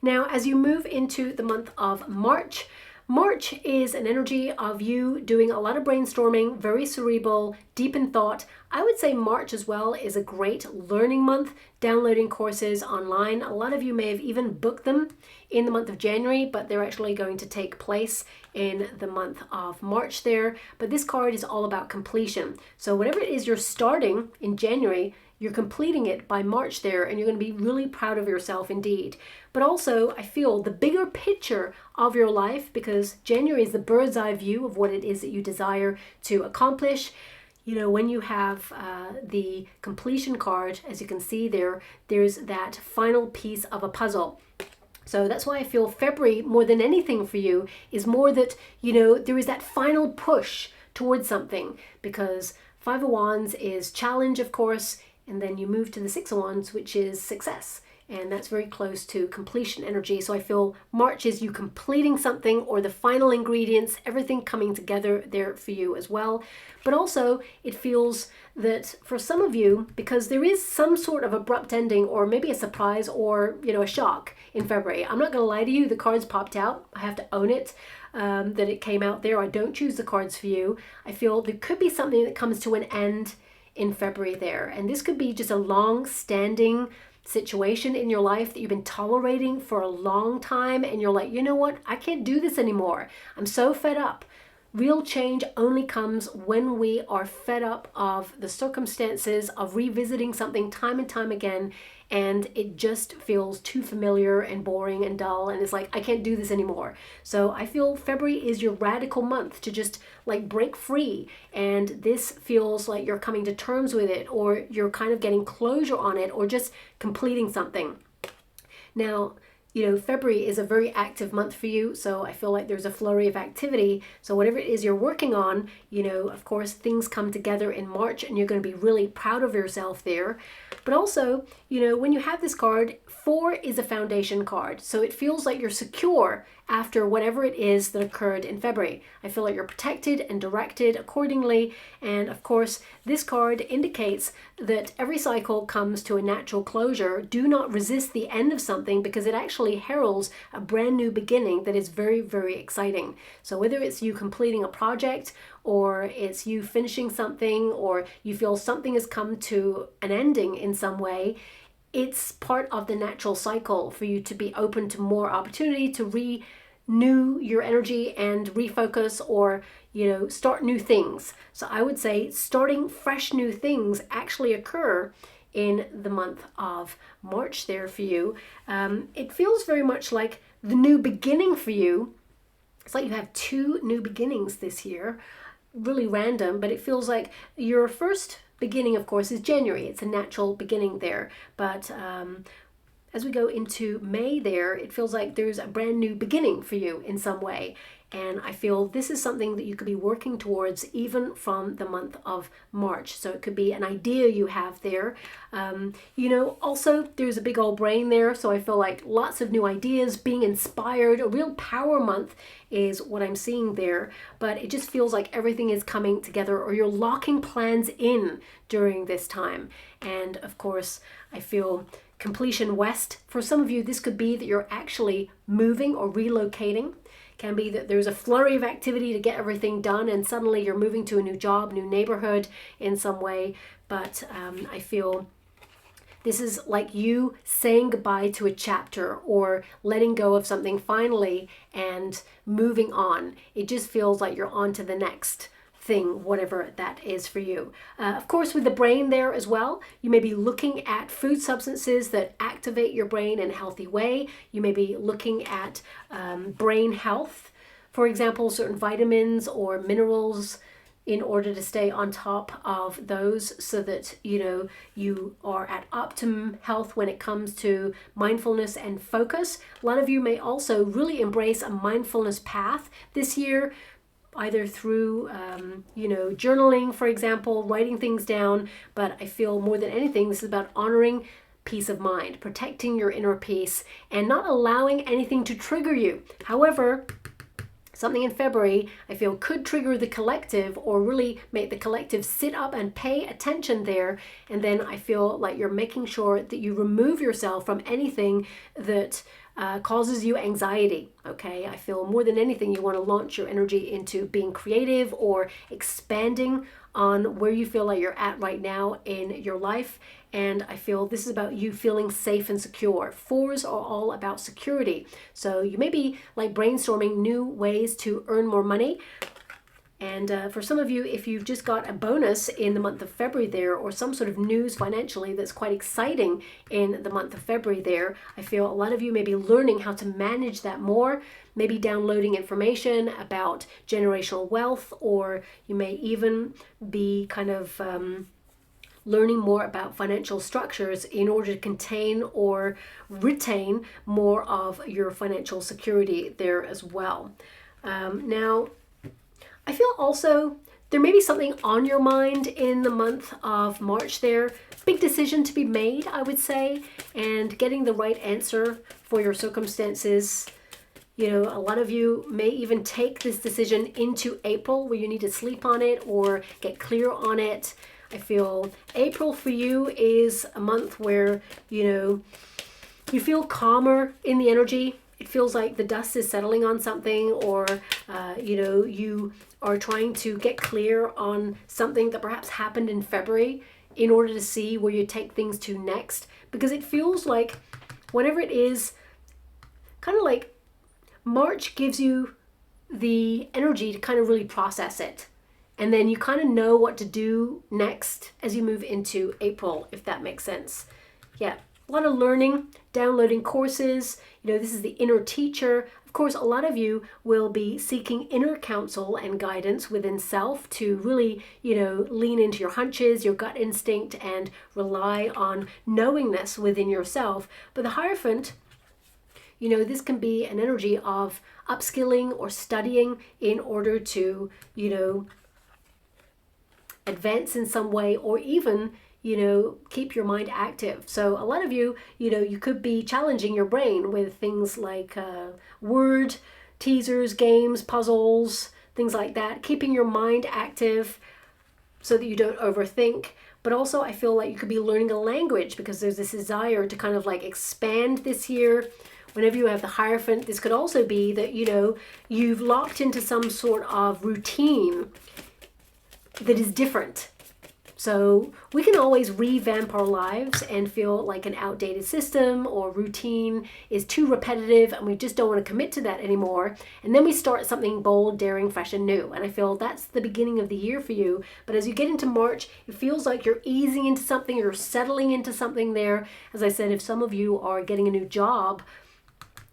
Now, as you move into the month of March, March is an energy of you doing a lot of brainstorming, very cerebral, deep in thought. I would say March as well is a great learning month, downloading courses online. A lot of you may have even booked them in the month of January, but they're actually going to take place in the month of March there. But this card is all about completion. So whatever it is you're starting in January, you're completing it by March there, and you're going to be really proud of yourself indeed. But also, I feel the bigger picture of your life, because January is the bird's eye view of what it is that you desire to accomplish. You know, when you have the completion card, as you can see there, there's that final piece of a puzzle. So that's why I feel February, more than anything for you, is more that, you know, there is that final push towards something, because Five of Wands is challenge, of course, and then you move to the Six of Wands, which is success. And that's very close to completion energy. So I feel March is you completing something, or the final ingredients, everything coming together there for you as well. But also it feels that for some of you, because there is some sort of abrupt ending, or maybe a surprise, or, you know, a shock in February. I'm not going to lie to you, the cards popped out. I have to own it, that it came out there. I don't choose the cards for you. I feel there could be something that comes to an end in February there. And this could be just a long-standing situation in your life that you've been tolerating for a long time, and you're like, you know what, I can't do this anymore. I'm so fed up. Real change only comes when we are fed up of the circumstances of revisiting something time and time again, and it just feels too familiar and boring and dull, and it's like, I can't do this anymore. So I feel February is your radical month to just like break free, and this feels like you're coming to terms with it, or you're kind of getting closure on it, or just completing something. Now, you know, February is a very active month for you, so I feel like there's a flurry of activity. So whatever it is you're working on, you know, of course, things come together in March, and you're going to be really proud of yourself there. But also, you know, when you have this card, 4 is a foundation card. So it feels like you're secure after whatever it is that occurred in February. I feel like you're protected and directed accordingly. And of course, this card indicates that every cycle comes to a natural closure. Do not resist the end of something, because it actually heralds a brand new beginning that is very, very exciting. So whether it's you completing a project, or it's you finishing something, or you feel something has come to an ending in some way, it's part of the natural cycle for you to be open to more opportunity to renew your energy and refocus, or, you know, start new things. So I would say starting fresh new things actually occur in the month of March there for you. It feels very much like the new beginning for you. It's like you have 2 new beginnings this year. Really random, but it feels like your first beginning, of course, is January. It's a natural beginning there. But as we go into May there, it feels like there's a brand new beginning for you in some way. And I feel this is something that you could be working towards even from the month of March. So it could be an idea you have there. You know, also there's a big old brain there. So I feel like lots of new ideas, being inspired, a real power month is what I'm seeing there. But it just feels like everything is coming together, or you're locking plans in during this time. And of course, I feel completion west. For some of you, this could be that you're actually moving or relocating. Can be that there's a flurry of activity to get everything done, and suddenly you're moving to a new job, new neighborhood in some way. But I feel this is like you saying goodbye to a chapter, or letting go of something finally and moving on. It just feels like you're on to the next thing, whatever that is for you. Of course, with the brain there as well, you may be looking at food substances that activate your brain in a healthy way. You may be looking at brain health, for example, certain vitamins or minerals, in order to stay on top of those so that you are at optimum health when it comes to mindfulness and focus. A lot of you may also really embrace a mindfulness path this year, either through journaling, for example, writing things down. But I feel more than anything, this is about honoring peace of mind, protecting your inner peace, and not allowing anything to trigger you. However, something in February, I feel, could trigger the collective, or really make the collective sit up and pay attention there. And then I feel like you're making sure that you remove yourself from anything that causes you anxiety. Okay, I feel more than anything, you want to launch your energy into being creative or expanding on where you feel like you're at right now in your life. And I feel this is about you feeling safe and secure. Fours are all about security. So you may be like brainstorming new ways to earn more money. And for some of you, if you've just got a bonus in the month of February there, or some sort of news financially that's quite exciting in the month of February there, I feel a lot of you may be learning how to manage that more, maybe downloading information about generational wealth, or you may even be kind of learning more about financial structures in order to contain or retain more of your financial security there as well. Now, I feel also there may be something on your mind in the month of March there. Big decision to be made, I would say, and getting the right answer for your circumstances. A lot of you may even take this decision into April, where you need to sleep on it or get clear on it. I feel April for you is a month where, you feel calmer in the energy. It feels like the dust is settling on something, or, you are trying to get clear on something that perhaps happened in February in order to see where you take things to next. Because it feels like whatever it is, kind of like March gives you the energy to kind of really process it. And then you kind of know what to do next as you move into April, if that makes sense. Yeah, a lot of learning, downloading courses. This is the inner teacher. Of course, a lot of you will be seeking inner counsel and guidance within self to really, lean into your hunches, your gut instinct, and rely on knowingness within yourself. But the Hierophant, this can be an energy of upskilling or studying in order to, advance in some way, or even keep your mind active. So a lot of you, you could be challenging your brain with things like word teasers, games, puzzles, things like that, keeping your mind active so that you don't overthink. But also I feel like you could be learning a language, because there's this desire to kind of like expand this year. Whenever you have the Hierophant, this could also be that, you've locked into some sort of routine that is different. So we can always revamp our lives and feel like an outdated system or routine is too repetitive, and we just don't want to commit to that anymore. And then we start something bold, daring, fresh, and new. And I feel that's the beginning of the year for you. But as you get into March, it feels like you're easing into something, you're settling into something there. As I said, if some of you are getting a new job,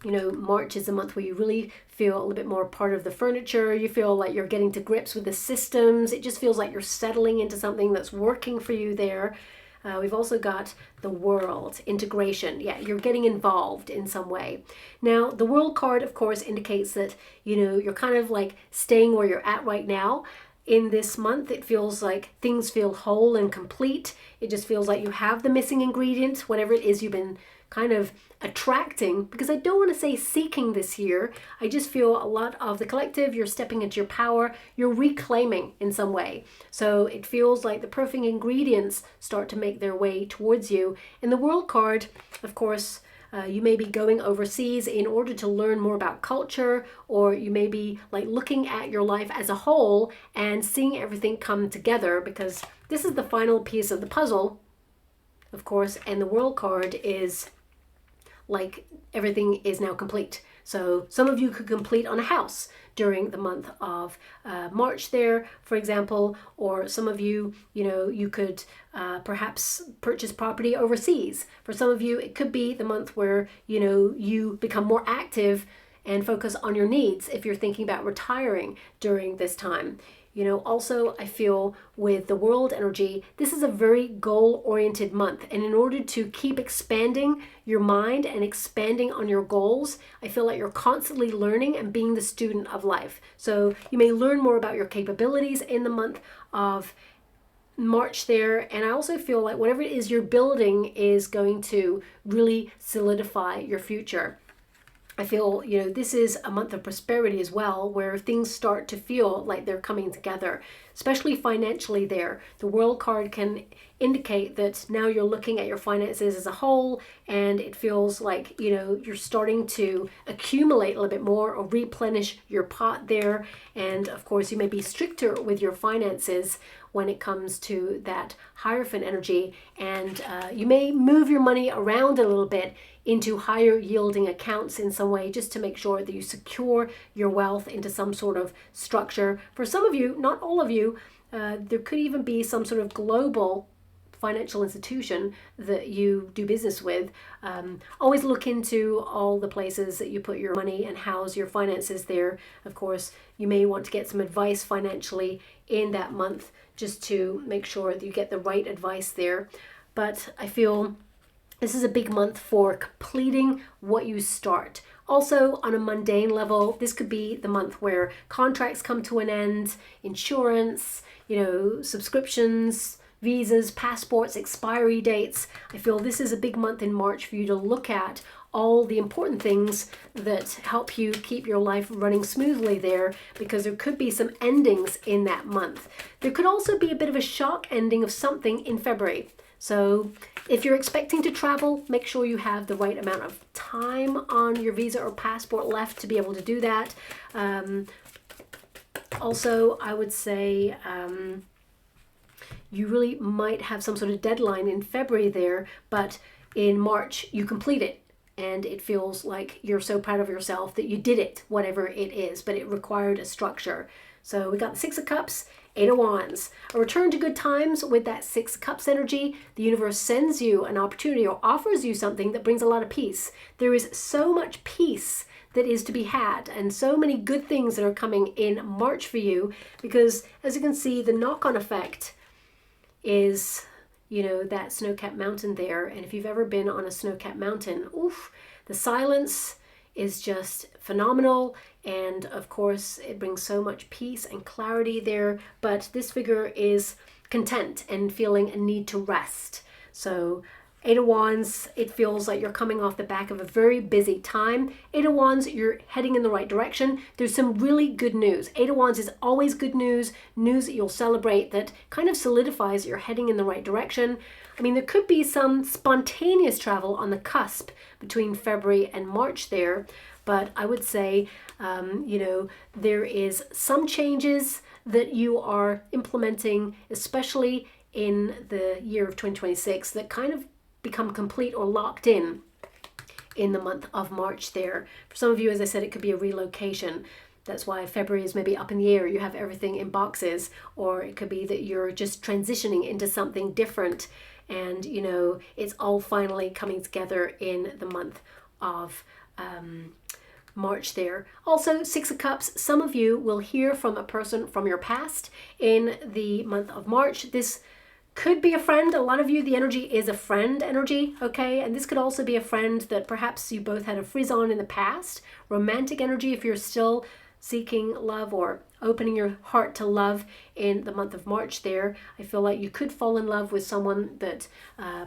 March is a month where you really feel a little bit more part of the furniture. You feel like you're getting to grips with the systems. It just feels like you're settling into something that's working for you there. We've also got the World, integration. Yeah, you're getting involved in some way. Now, the World card, of course, indicates that, you're kind of like staying where you're at right now. In this month, it feels like things feel whole and complete. It just feels like you have the missing ingredient, whatever it is you've been kind of attracting, because I don't want to say seeking this year. I just feel a lot of the collective, you're stepping into your power, you're reclaiming in some way. So it feels like the perfect ingredients start to make their way towards you. In the World card, of course, you may be going overseas in order to learn more about culture, or you may be like looking at your life as a whole and seeing everything come together, because this is the final piece of the puzzle, of course, and the World card is like everything is now complete. So some of you could complete on a house during the month of March there, for example, or some of you, you could perhaps purchase property overseas. For some of you, it could be the month where, you become more active and focus on your needs if you're thinking about retiring during this time. Also, I feel with the world energy, this is a very goal-oriented month. And in order to keep expanding your mind and expanding on your goals, I feel like you're constantly learning and being the student of life. So you may learn more about your capabilities in the month of March there. And I also feel like whatever it is you're building is going to really solidify your future. I feel, this is a month of prosperity as well, where things start to feel like they're coming together, especially financially there. The World card can indicate that now you're looking at your finances as a whole, and it feels like, you're starting to accumulate a little bit more or replenish your pot there. And of course, you may be stricter with your finances when it comes to that Hierophant energy, and you may move your money around a little bit into higher yielding accounts in some way, just to make sure that you secure your wealth into some sort of structure. For some of you, not all of you, there could even be some sort of global financial institution that you do business with. Always look into all the places that you put your money and house your finances there. Of course, you may want to get some advice financially in that month, just to make sure that you get the right advice there. But I feel this is a big month for completing what you start. Also, on a mundane level, this could be the month where contracts come to an end, insurance, subscriptions, visas, passports, expiry dates. I feel this is a big month in March for you to look at all the important things that help you keep your life running smoothly there, because there could be some endings in that month. There could also be a bit of a shock ending of something in February. So if you're expecting to travel, make sure you have the right amount of time on your visa or passport left to be able to do that. Also, I would say you really might have some sort of deadline in February there, but in March you complete it. And it feels like you're so proud of yourself that you did it, whatever it is, but it required a structure. So we got the Six of Cups, Eight of Wands. A return to good times with that Six of Cups energy. The universe sends you an opportunity or offers you something that brings a lot of peace. There is so much peace that is to be had, and so many good things that are coming in March for you, because as you can see, the knock-on effect is that snow-capped mountain there. And if you've ever been on a snow-capped mountain, oof, the silence is just phenomenal. And of course, it brings so much peace and clarity there. But this figure is content and feeling a need to rest. So Eight of Wands, it feels like you're coming off the back of a very busy time. Eight of Wands, you're heading in the right direction. There's some really good news. Eight of Wands is always good news, news that you'll celebrate, that kind of solidifies you're heading in the right direction. I mean, there could be some spontaneous travel on the cusp between February and March there, but I would say, there is some changes that you are implementing, especially in the year of 2026, that kind of become complete or locked in the month of March there. For some of you, as I said, it could be a relocation. That's why February is maybe up in the air. You have everything in boxes, or it could be that you're just transitioning into something different, and it's all finally coming together in the month of March there. Also, Six of Cups, some of you will hear from a person from your past in the month of March. This could be a friend. A lot of you, the energy is a friend energy, okay? And this could also be a friend that perhaps you both had a frizz-on in the past. Romantic energy, if you're still seeking love or opening your heart to love in the month of March there. I feel like you could fall in love with someone that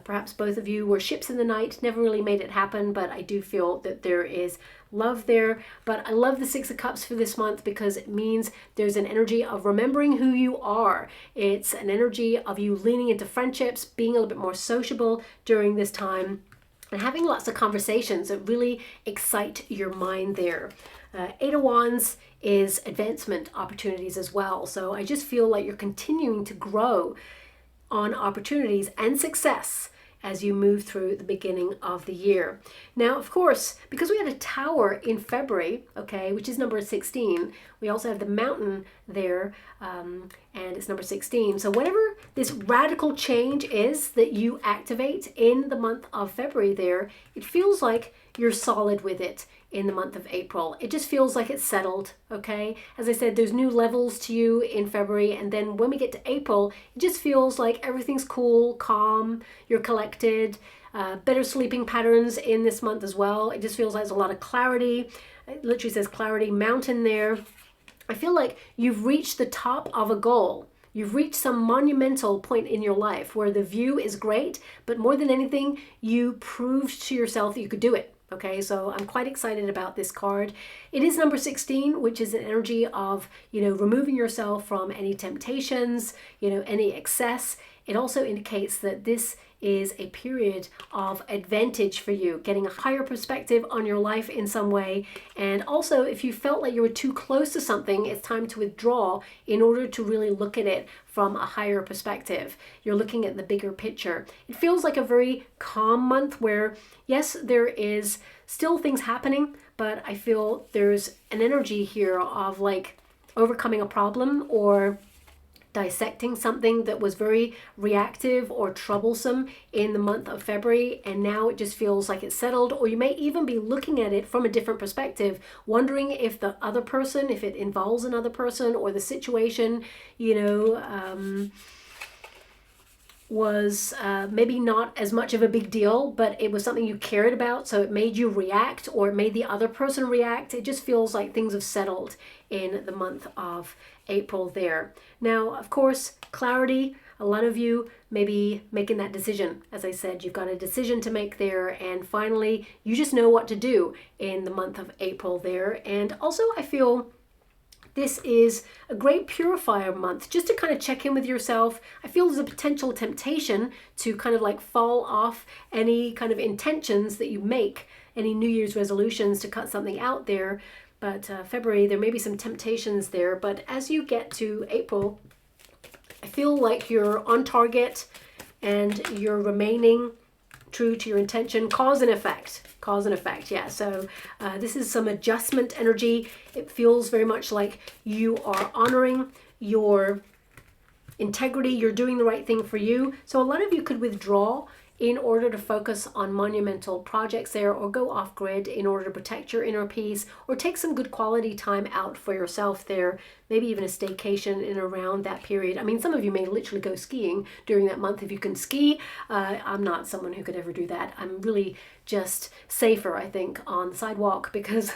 perhaps both of you were ships in the night, never really made it happen, but I do feel that there is love there. But I love the Six of Cups for this month because it means there's an energy of remembering who you are. It's an energy of you leaning into friendships, being a little bit more sociable during this time, and having lots of conversations that really excite your mind there. Eight of Wands is advancement opportunities as well. So I just feel like you're continuing to grow on opportunities and success as you move through the beginning of the year. Now, of course, because we had a tower in February, okay, which is number 16, we also have the mountain there, and it's number 16. So whatever this radical change is that you activate in the month of February there, it feels like you're solid with it in the month of April. It just feels like it's settled, okay? As I said, there's new levels to you in February, and then when we get to April, it just feels like everything's cool, calm, you're collected, better sleeping patterns in this month as well. It just feels like there's a lot of clarity. It literally says clarity mountain there. I feel like you've reached the top of a goal. You've reached some monumental point in your life where the view is great, but more than anything, you proved to yourself that you could do it. Okay, so I'm quite excited about this card. It is number 16, which is an energy of, removing yourself from any temptations, any excess. It also indicates that this is a period of advantage for you, getting a higher perspective on your life in some way. And also, if you felt like you were too close to something, it's time to withdraw in order to really look at it from a higher perspective. You're looking at the bigger picture. It feels like a very calm month where, yes, there is still things happening, but I feel there's an energy here of like overcoming a problem or dissecting something that was very reactive or troublesome in the month of February, and now it just feels like it's settled. Or you may even be looking at it from a different perspective, wondering if the other person, if it involves another person, or the situation, was maybe not as much of a big deal, but it was something you cared about, so it made you react, or it made the other person react. It just feels like things have settled in the month of April there. Now, of course, clarity, a lot of you may be making that decision. As I said, you've got a decision to make there, and finally, you just know what to do in the month of April there. And also, I feel this is a great purifier month, just to kind of check in with yourself. I feel there's a potential temptation to kind of like fall off any kind of intentions that you make, any New Year's resolutions to cut something out there. But February, there may be some temptations there. But as you get to April, I feel like you're on target and you're remaining true to your intention. Cause and effect, yeah. So this is some adjustment energy. It feels very much like you are honoring your integrity. You're doing the right thing for you. So a lot of you could withdraw in order to focus on monumental projects there, or go off grid in order to protect your inner peace, or take some good quality time out for yourself there, maybe even a staycation in around that period. I mean, some of you may literally go skiing during that month if you can ski. I'm not someone who could ever do that. I'm really just safer, I think, on the sidewalk, because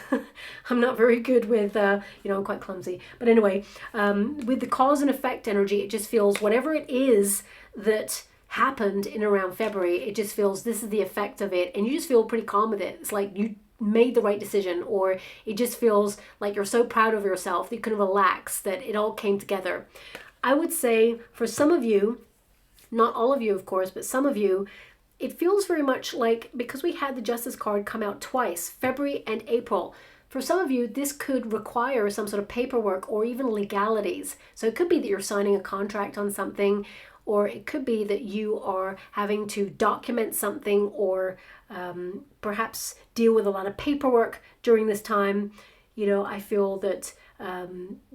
I'm not very good with, I'm quite clumsy. But anyway, with the cause and effect energy, it just feels whatever it is that happened in around February, it just feels this is the effect of it, and you just feel pretty calm with it. It's like you made the right decision, or it just feels like you're so proud of yourself that you can relax, that it all came together. I would say for some of you, not all of you of course, but some of you, it feels very much like, because we had the Justice card come out twice, February and April, for some of you, this could require some sort of paperwork or even legalities. So it could be that you're signing a contract on something, or it could be that you are having to document something, or perhaps deal with a lot of paperwork during this time. I feel that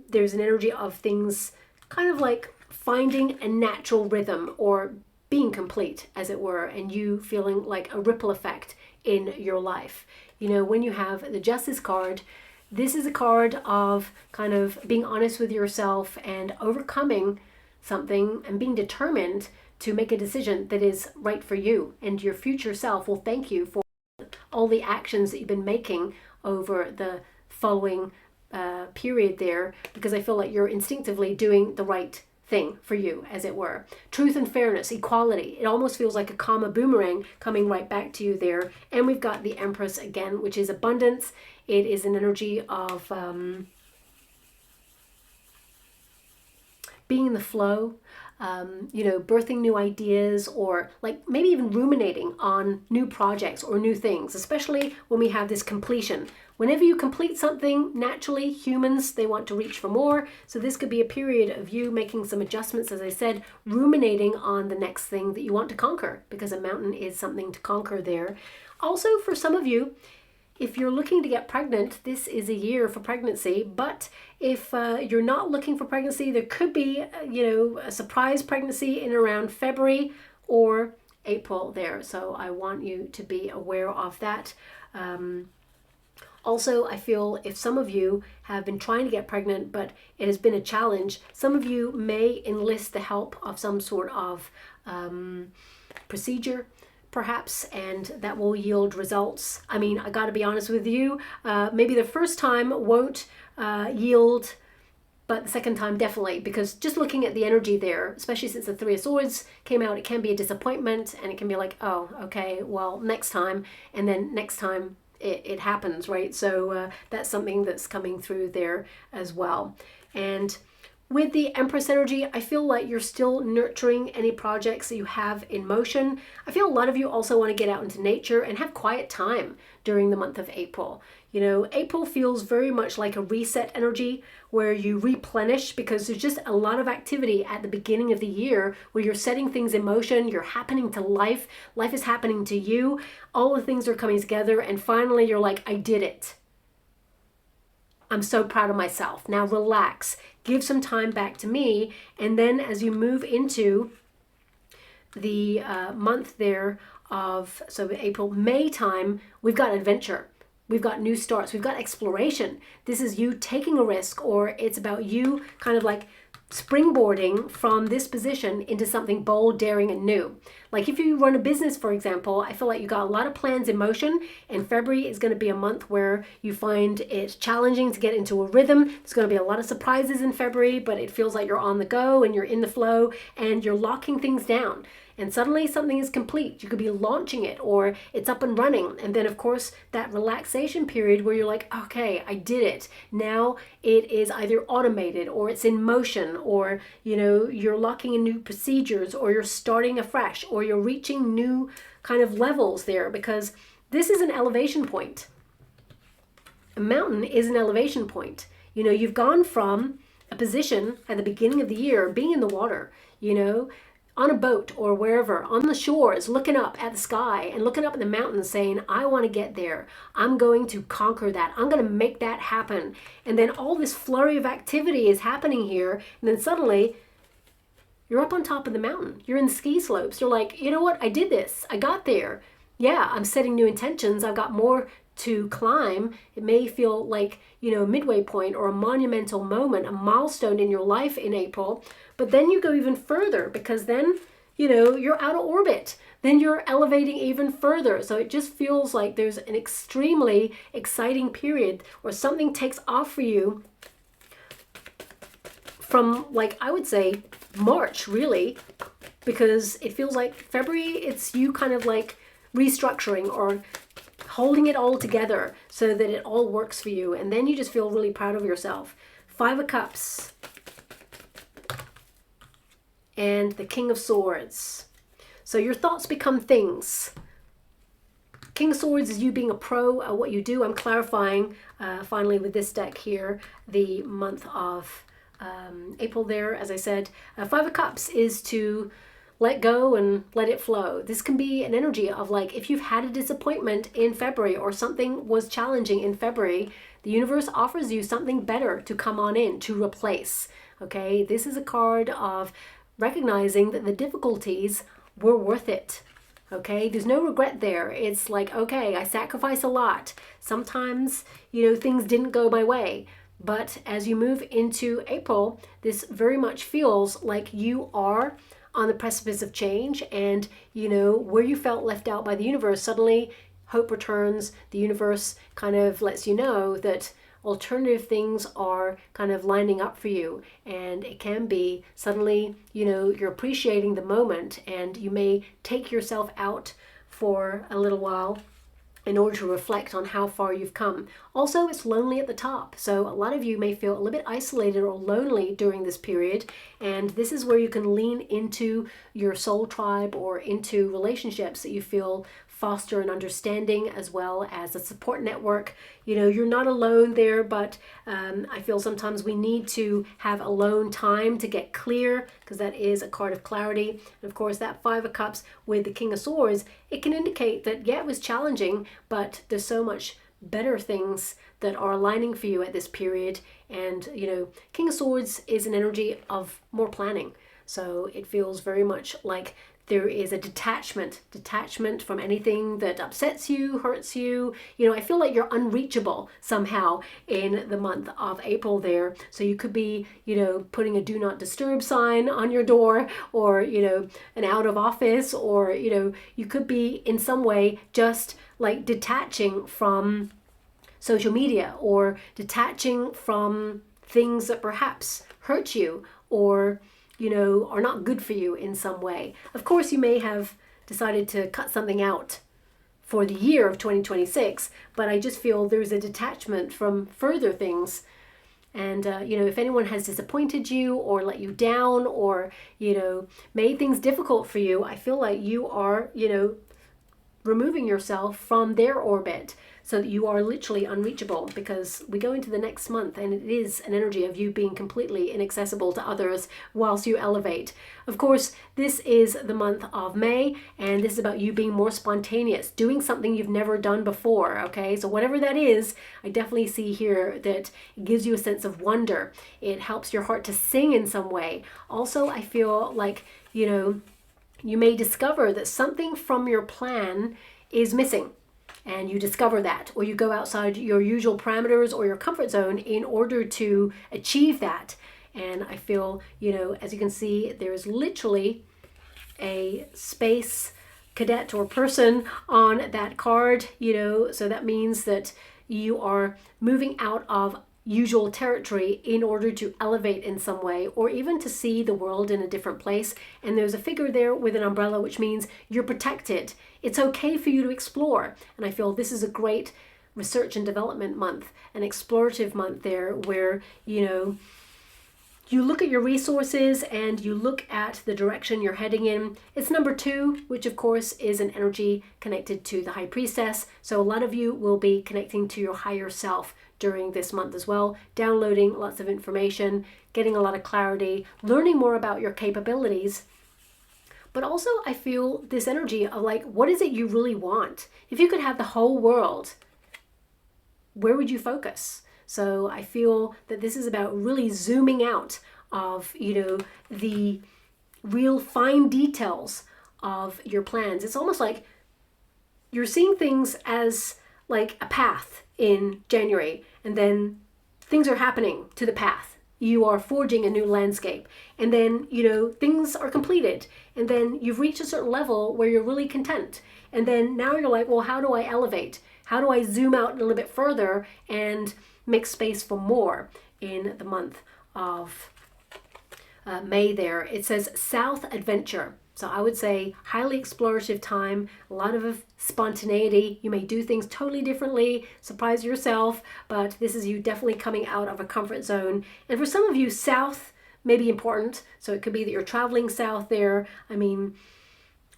there's an energy of things kind of like finding a natural rhythm, or being complete, as it were, and you feeling like a ripple effect in your life. When you have the Justice card, this is a card of kind of being honest with yourself and overcoming something, and being determined to make a decision that is right for you, and your future self will thank you for all the actions that you've been making over the following period there, because I feel like you're instinctively doing the right thing for you, as it were. Truth and fairness, equality, it almost feels like a karma boomerang coming right back to you there. And we've got the Empress again, which is abundance. It is an energy of being in the flow, birthing new ideas, or like maybe even ruminating on new projects or new things, especially when we have this completion. whenever you complete something, naturally, humans, they want to reach for more. So this could be a period of you making some adjustments, as I said, ruminating on the next thing that you want to conquer, because a mountain is something to conquer there. Also, for some of you, if you're looking to get pregnant, this is a year for pregnancy. But if you're not looking for pregnancy, there could be, a surprise pregnancy in around February or April there. So I want you to be aware of that. Also, I feel if some of you have been trying to get pregnant, but it has been a challenge, some of you may enlist the help of some sort of procedure, perhaps, and that will yield results. I mean, I got to be honest with you, maybe the first time won't yield, but the second time definitely, because just looking at the energy there, especially since the Three of Swords came out, it can be a disappointment, and it can be like, oh, okay, well, next time, and then next time it happens, right? So that's something that's coming through there as well. And with the Empress energy, I feel like you're still nurturing any projects that you have in motion. I feel a lot of you also want to get out into nature and have quiet time during the month of April. April feels very much like a reset energy where you replenish, because there's just a lot of activity at the beginning of the year where you're setting things in motion, you're happening to life, life is happening to you, all the things are coming together, and finally you're like, I did it. I'm so proud of myself. Now relax, give some time back to me, and then as you move into the month there of, so April, May time, we've got adventure. We've got new starts. We've got exploration. This is you taking a risk, or it's about you kind of like springboarding from this position into something bold, daring, and new. Like if you run a business, for example, I feel like you got a lot of plans in motion, and February is going to be a month where you find it challenging to get into a rhythm. There's going to be a lot of surprises in February, but it feels like you're on the go and you're in the flow and you're locking things down. And suddenly something is complete. You could be launching it, or it's up and running. And then of course that relaxation period where you're like, okay, I did it. Now it is either automated, or it's in motion, or you're locking in new procedures, or you're starting afresh, or you're reaching new kind of levels there, because this is an elevation point. A mountain is an elevation point. You've gone from a position at the beginning of the year, being in the water, on a boat or wherever, on the shores, looking up at the sky and looking up at the mountains saying, I want to get there. I'm going to conquer that. I'm going to make that happen. And then all this flurry of activity is happening here. And then suddenly you're up on top of the mountain. You're in the ski slopes. You're like, you know what? I did this. I got there. Yeah, I'm setting new intentions. I've got more to climb. It may feel like, a midway point or a monumental moment, a milestone in your life in April. But then you go even further, because then, you're out of orbit. Then you're elevating even further. So it just feels like there's an extremely exciting period where something takes off for you from, like, I would say March, really, because it feels like February, it's you kind of like restructuring or holding it all together so that it all works for you. And then you just feel really proud of yourself. 5 of Cups. And the King of Swords. So your thoughts become things. King of Swords is you being a pro at what you do. I'm clarifying finally with this deck here the month of April there. As I said, 5 of Cups is to let go and let it flow. This can be an energy of like, if you've had a disappointment in February or something was challenging in February, the universe offers you something better to come on in, to replace. Okay, this is a card of recognizing that the difficulties were worth it. Okay, there's no regret there. It's like, okay, I sacrificed a lot. Sometimes, things didn't go my way. But as you move into April, this very much feels like you are on the precipice of change, and where you felt left out by the universe, suddenly hope returns. The universe kind of lets you know that alternative things are kind of lining up for you, and it can be suddenly you're appreciating the moment, and you may take yourself out for a little while in order to reflect on how far you've come. Also, it's lonely at the top, so a lot of you may feel a little bit isolated or lonely during this period, and this is where you can lean into your soul tribe or into relationships that you feel foster an understanding as well as a support network. You know, you're not alone there, but I feel sometimes we need to have alone time to get clear, because that is a card of clarity. And of course, that Five of Cups with the King of Swords, it can indicate that, yeah, it was challenging, but there's so much better things that are aligning for you at this period. And, you know, King of Swords is an energy of more planning. So it feels very much like there is a detachment from anything that upsets you, hurts you. You know, I feel like you're unreachable somehow in the month of April there. So you could be, you know, putting a do not disturb sign on your door, or, you know, an out of office, or, you know, you could be in some way just like detaching from social media, or detaching from things that perhaps hurt you, or, you know, are not good for you in some way. Of course, you may have decided to cut something out for the year of 2026, but I just feel there's a detachment from further things. And, you know, if anyone has disappointed you or let you down, or, you know, made things difficult for you, I feel like you are, you know, removing yourself from their orbit, so that you are literally unreachable, because we go into the next month and it is an energy of you being completely inaccessible to others whilst you elevate. Of course, this is the month of May, and this is about you being more spontaneous, doing something you've never done before, okay? So whatever that is, I definitely see here that it gives you a sense of wonder. It helps your heart to sing in some way. Also, I feel like, you know, you may discover that something from your plan is missing, and you discover that, or you go outside your usual parameters or your comfort zone in order to achieve that. And I feel, you know, as you can see, there is literally a space cadet or person on that card, you know, so that means that you are moving out of usual territory in order to elevate in some way, or even to see the world in a different place. And there's a figure there with an umbrella, which means you're protected. It's okay for you to explore. And I feel this is a great research and development month, an explorative month there, where, you know, you look at your resources and you look at the direction you're heading in. It's number 2, which of course is an energy connected to the High Priestess. So a lot of you will be connecting to your higher self during this month as well, downloading lots of information, getting a lot of clarity, learning more about your capabilities. But also I feel this energy of like, what is it you really want? If you could have the whole world, where would you focus? So I feel that this is about really zooming out of, you know, the real fine details of your plans. It's almost like you're seeing things as like a path in January, and then things are happening to the path. You are forging a new landscape, and then, you know, things are completed, and then you've reached a certain level where you're really content. And then now you're like, well, how do I elevate? How do I zoom out a little bit further and make space for more in the month of May there? It says South Adventure. So I would say highly explorative time, a lot of spontaneity. You may do things totally differently, surprise yourself, but this is you definitely coming out of a comfort zone. And for some of you, south may be important. So it could be that you're traveling south there. I mean,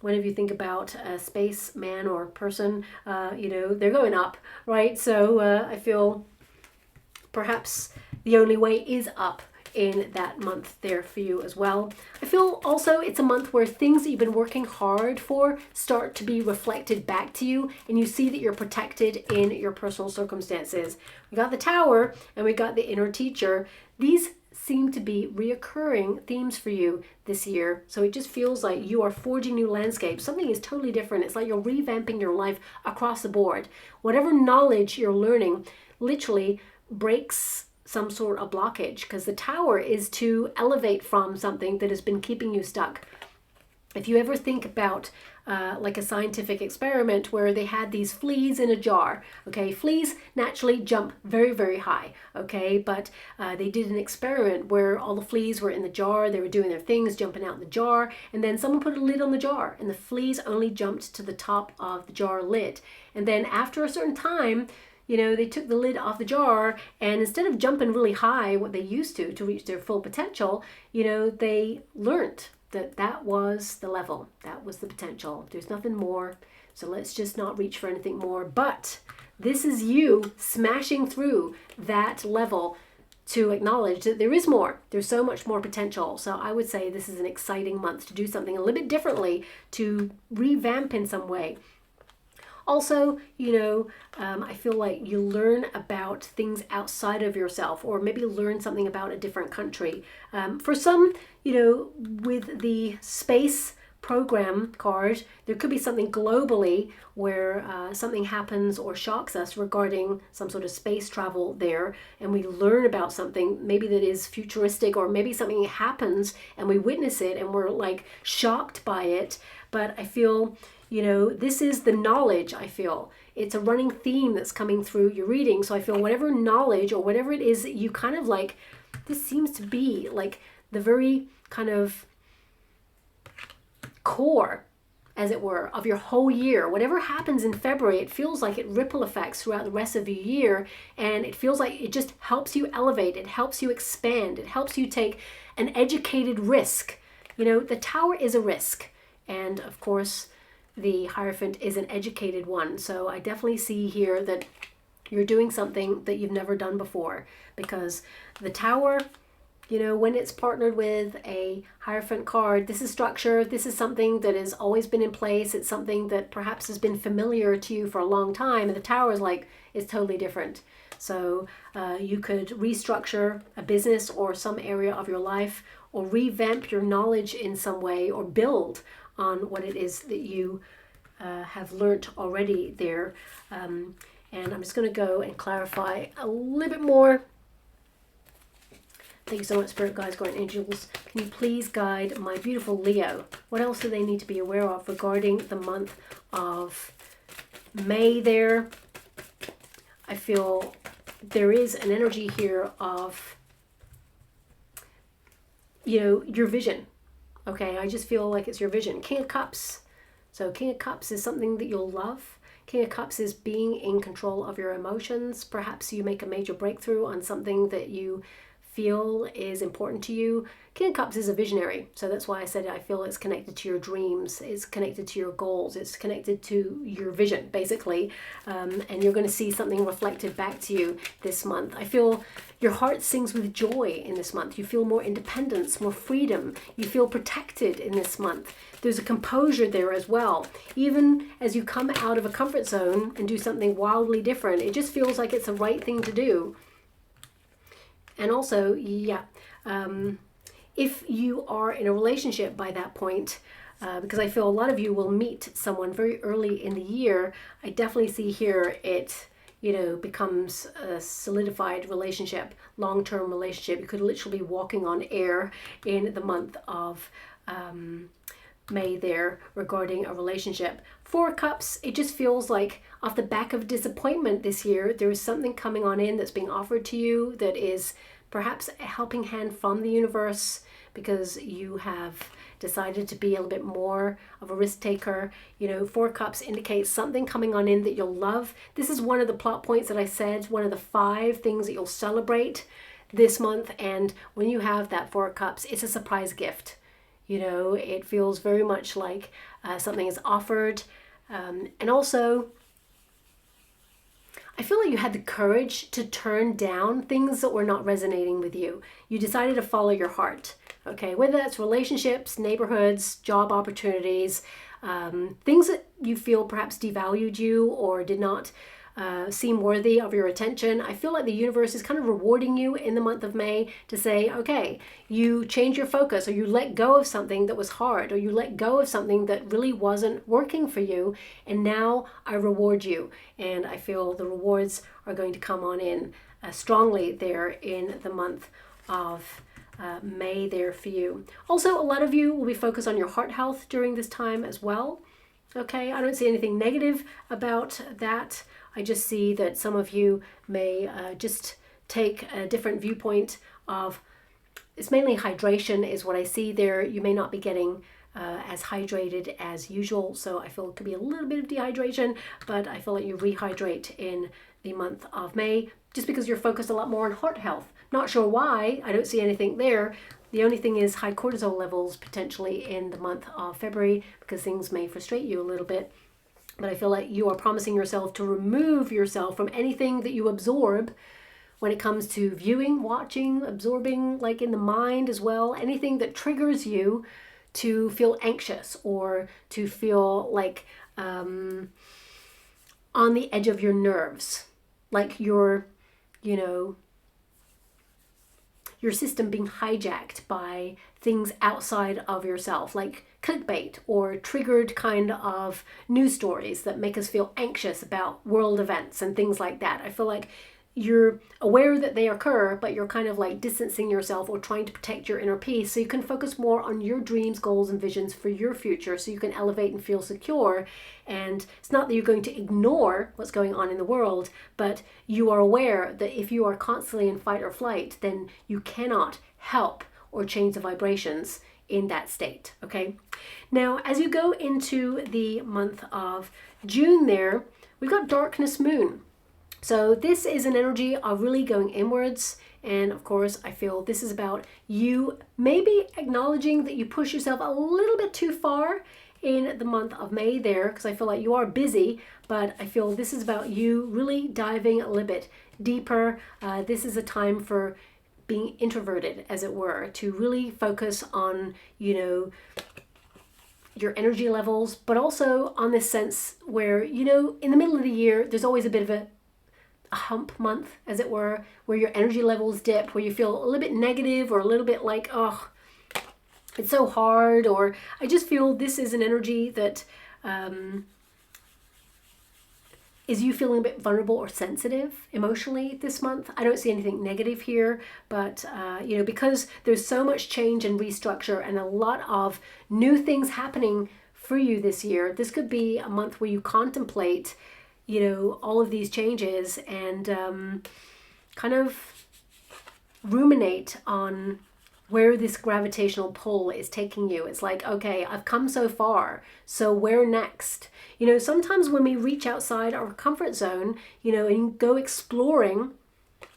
whenever you think about a space man or person, you know, they're going up, right? So I feel perhaps the only way is up in that month there for you as well. I feel also it's a month where things that you've been working hard for start to be reflected back to you, and you see that you're protected in your personal circumstances. We got the Tower and we got the Inner Teacher. These seem to be reoccurring themes for you this year. So it just feels like you are forging new landscapes. Something is totally different. It's like you're revamping your life across the board. Whatever knowledge you're learning literally breaks some sort of blockage, because the Tower is to elevate from something that has been keeping you stuck. If you ever think about like a scientific experiment where they had these fleas in a jar, okay, fleas naturally jump very, very high, okay, but they did an experiment where all the fleas were in the jar, they were doing their things, jumping out in the jar, and then someone put a lid on the jar, and the fleas only jumped to the top of the jar lid. And then after a certain time, you know, they took the lid off the jar, and instead of jumping really high, what they used to reach their full potential, you know, they learned that that was the level, that was the potential. There's nothing more, So let's just not reach for anything more. But this is you smashing through that level to acknowledge that there is more. There's so much more potential. So I would say this is an exciting month to do something a little bit differently, to revamp in some way. Also, I feel like you learn about things outside of yourself, or maybe learn something about a different country. For some, with the space program card, there could be something globally where something happens or shocks us regarding some sort of space travel there, and we learn about something maybe that is futuristic, or maybe something happens and we witness it and we're like shocked by it. But I feel, this is the knowledge. I feel it's a running theme that's coming through your reading. So I feel whatever knowledge or whatever it is that you kind of like, this seems to be like the very kind of core, as it were, of your whole year. Whatever happens in February, it feels like it ripple effects throughout the rest of your year, and it feels like it just helps you elevate, it helps you expand, it helps you take an educated risk. The Tower is a risk, and of course the Hierophant is an educated one. So I definitely see here that you're doing something that you've never done before, because the Tower, when it's partnered with a Hierophant card, this is structure. This is something that has always been in place. It's something that perhaps has been familiar to you for a long time. And the Tower is like, it's totally different. So you could restructure a business or some area of your life, or revamp your knowledge in some way, or build on what it is that you have learnt already there. And I'm just going to go and clarify a little bit more. Thank you so much, Spirit Guides, Guardian Angels. Can you please guide my beautiful Leo? What else do they need to be aware of regarding the month of May there? I feel there is an energy here of, your vision. Okay, I just feel like it's your vision. King of Cups. So King of Cups is something that you'll love. King of Cups is being in control of your emotions. Perhaps you make a major breakthrough on something that you feel is important to you. King of Cups is a visionary, so that's why I said I feel it's connected to your dreams, it's connected to your goals, it's connected to your vision, basically, and you're going to see something reflected back to you this month. I feel your heart sings with joy in this month. You feel more independence, more freedom. You feel protected in this month. There's a composure there as well. Even as you come out of a comfort zone and do something wildly different, it just feels like it's the right thing to do. And also, if you are in a relationship by that point, because I feel a lot of you will meet someone very early in the year, I definitely see here it, becomes a solidified relationship, long-term relationship. You could literally be walking on air in the month of May there regarding a relationship. Four of Cups, it just feels like off the back of disappointment this year, there is something coming on in that's being offered to you that is perhaps a helping hand from the universe, because you have decided to be a little bit more of a risk taker. Four of Cups indicates something coming on in that you'll love. This is one of the plot points that I said, one of the 5 things that you'll celebrate this month. And when you have that Four of Cups, it's a surprise gift. It feels very much like something is offered. And also, I feel like you had the courage to turn down things that were not resonating with you. You decided to follow your heart. Okay, whether that's relationships, neighborhoods, job opportunities, things that you feel perhaps devalued you or did not seem worthy of your attention. I feel like the universe is kind of rewarding you in the month of May to say, okay, you change your focus, or you let go of something that was hard, or you let go of something that really wasn't working for you, and now I reward you. And I feel the rewards are going to come on in strongly there in the month of May there for you. Also, a lot of you will be focused on your heart health during this time as well. Okay, I don't see anything negative about that. I just see that some of you may just take a different viewpoint of, it's mainly hydration is what I see there. You may not be getting as hydrated as usual, so I feel it could be a little bit of dehydration, but I feel like you rehydrate in the month of May just because you're focused a lot more on heart health. Not sure why, I don't see anything there. The only thing is high cortisol levels potentially in the month of February, because things may frustrate you a little bit. But I feel like you are promising yourself to remove yourself from anything that you absorb when it comes to viewing, watching, absorbing, like in the mind as well. Anything that triggers you to feel anxious or to feel like on the edge of your nerves, like you're, you know, your system being hijacked by things outside of yourself, like clickbait or triggered kind of news stories that make us feel anxious about world events and things like that. I feel like you're aware that they occur, but you're kind of like distancing yourself or trying to protect your inner peace so you can focus more on your dreams, goals, and visions for your future so you can elevate and feel secure. And it's not that you're going to ignore what's going on in the world, but you are aware that if you are constantly in fight or flight, then you cannot help or change the vibrations in that state. Okay. Now, as you go into the month of June there, we've got darkness moon. So this is an energy of really going inwards. And of course, I feel this is about you maybe acknowledging that you push yourself a little bit too far in the month of May there, because I feel like you are busy, but I feel this is about you really diving a little bit deeper. This is a time for being introverted, as it were, to really focus on, you know, your energy levels, but also on this sense where, you know, in the middle of the year, there's always a bit of a hump month, as it were, where your energy levels dip, where you feel a little bit negative or a little bit like, oh, it's so hard, or I just feel this is an energy that is you feeling a bit vulnerable or sensitive emotionally this month. I don't see anything negative here, but you know, because there's so much change and restructure and a lot of new things happening for you this year, this could be a month where you contemplate, you know, all of these changes and kind of ruminate on where this gravitational pull is taking you. It's like, okay, I've come so far, so where next? You know, sometimes when we reach outside our comfort zone, you know, and go exploring,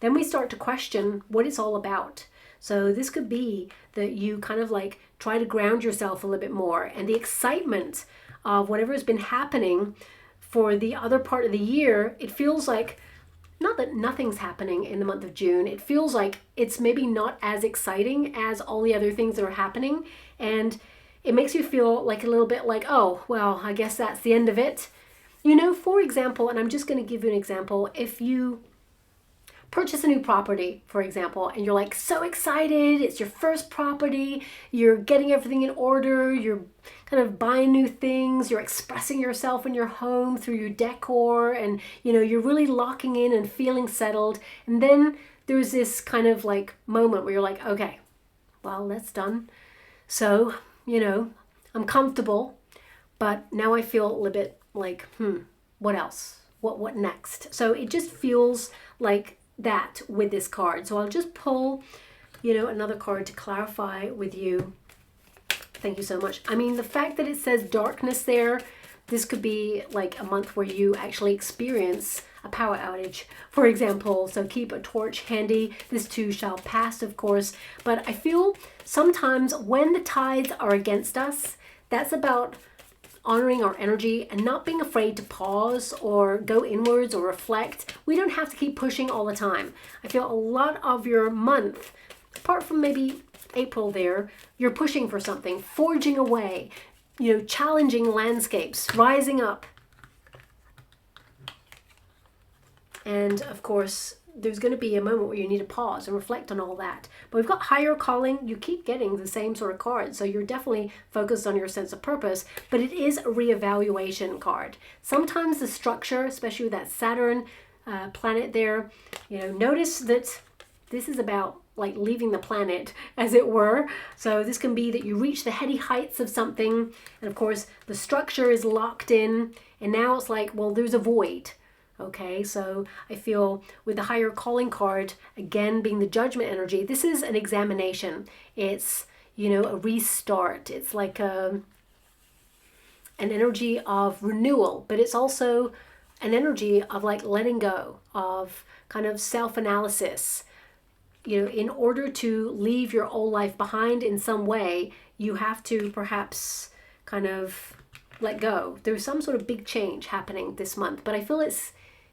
then we start to question what it's all about. So this could be that you kind of like try to ground yourself a little bit more, and the excitement of whatever has been happening for the other part of the year, it feels like, not that nothing's happening in the month of June, it feels like it's maybe not as exciting as all the other things that are happening. And it makes you feel like a little bit like, oh, well, I guess that's the end of it. You know, for example, and I'm just going to give you an example. If you purchase a new property, for example, and you're like so excited, it's your first property, you're getting everything in order, you're kind of buying new things, you're expressing yourself in your home through your decor, and you know, you're really locking in and feeling settled. And then there's this kind of like moment where you're like, okay, well, that's done. So, you know, I'm comfortable, but now I feel a little bit like, what else? What next? So it just feels like that with this card. So I'll just pull, you know, another card to clarify with you. Thank you so much. I mean, the fact that it says darkness there, this could be like a month where you actually experience a power outage, for example. So keep a torch handy. This too shall pass, of course. But I feel sometimes when the tides are against us, that's about honoring our energy and not being afraid to pause or go inwards or reflect. We don't have to keep pushing all the time. I feel a lot of your month, apart from maybe April there, you're pushing for something, forging away, you know, challenging landscapes, rising up. And of course, there's going to be a moment where you need to pause and reflect on all that. But we've got higher calling. You keep getting the same sort of card. So you're definitely focused on your sense of purpose, but it is a reevaluation card. Sometimes the structure, especially with that Saturn planet there, you know, notice that this is about like leaving the planet, as it were. So this can be that you reach the heady heights of something. And of course, the structure is locked in. And now it's like, well, there's a void. Okay, so I feel with the higher calling card, again, being the judgment energy, this is an examination. It's, you know, a restart. It's like an energy of renewal, but it's also an energy of like letting go, of kind of self-analysis. You know, in order to leave your old life behind in some way, you have to perhaps kind of let go. There's some sort of big change happening this month, but I feel it's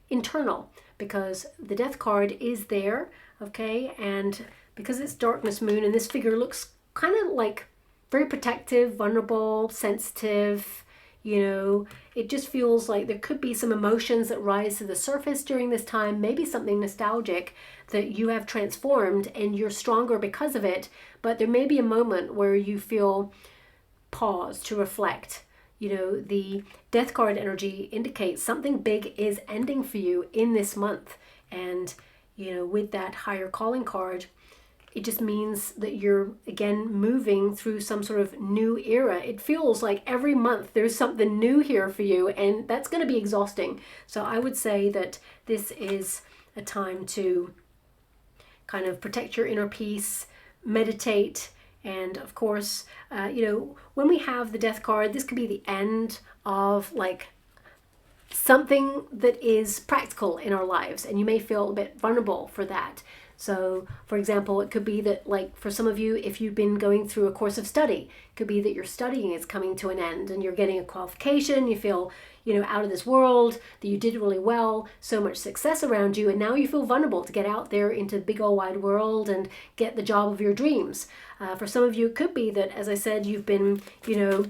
internal because the Death card is there, okay? And because it's darkness moon and this figure looks kind of like very protective, vulnerable, sensitive, you know, it just feels like there could be some emotions that rise to the surface during this time, maybe something nostalgic that you have transformed and you're stronger because of it. But there may be a moment where you feel pause to reflect. You know, the Death card energy indicates something big is ending for you in this month. And, you know, with that higher calling card, it just means that you're, again, moving through some sort of new era. It feels like every month there's something new here for you, and that's going to be exhausting. So I would say that this is a time to kind of protect your inner peace, meditate, and of course, you know, when we have the Death card, this could be the end of like something that is practical in our lives, and you may feel a bit vulnerable for that. So, for example, it could be that, like, for some of you, if you've been going through a course of study, it could be that your studying is coming to an end and you're getting a qualification, you feel, you know, out of this world, that you did really well, so much success around you, and now you feel vulnerable to get out there into the big old wide world and get the job of your dreams. For some of you, it could be that, as I said, you've been, you know,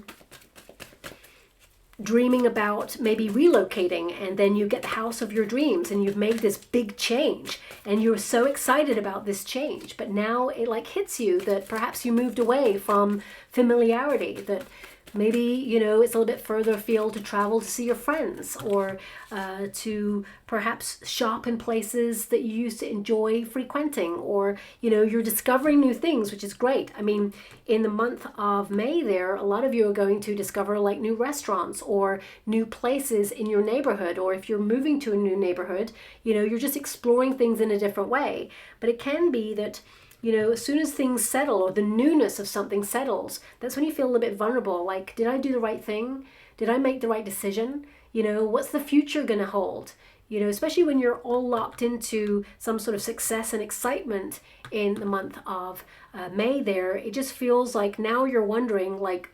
dreaming about maybe relocating, and then you get the house of your dreams and you've made this big change and you're so excited about this change, but now it like hits you that perhaps you moved away from familiarity, that maybe, you know, it's a little bit further afield to travel to see your friends, or to perhaps shop in places that you used to enjoy frequenting, or, you know, you're discovering new things, which is great. I mean, in the month of May there, a lot of you are going to discover like new restaurants or new places in your neighborhood, or if you're moving to a new neighborhood, you know, you're just exploring things in a different way. But it can be that, you know, as soon as things settle or the newness of something settles, that's when you feel a little bit vulnerable. Like, did I do the right thing? Did I make the right decision? You know, what's the future going to hold? You know, especially when you're all locked into some sort of success and excitement in the month of May there, it just feels like now you're wondering, like,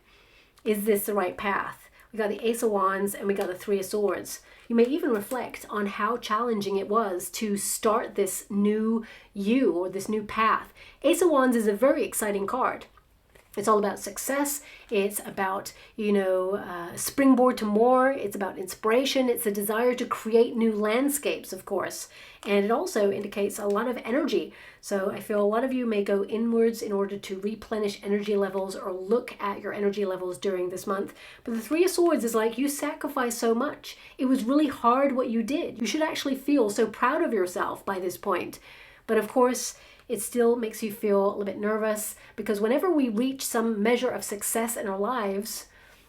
is this the right path? We got the Ace of Wands and we got the Three of Swords. You may even reflect on how challenging it was to start this new you or this new path. Ace of Wands is a very exciting card. It's all about success. It's about, you know, springboard to more. It's about inspiration. It's a desire to create new landscapes, of course. And it also indicates a lot of energy. So I feel a lot of you may go inwards in order to replenish energy levels or look at your energy levels during this month. But the Three of Swords is like, you sacrificed so much. It was really hard what you did. You should actually feel so proud of yourself by this point. But of course, it still makes you feel a little bit nervous, because whenever we reach some measure of success in our lives,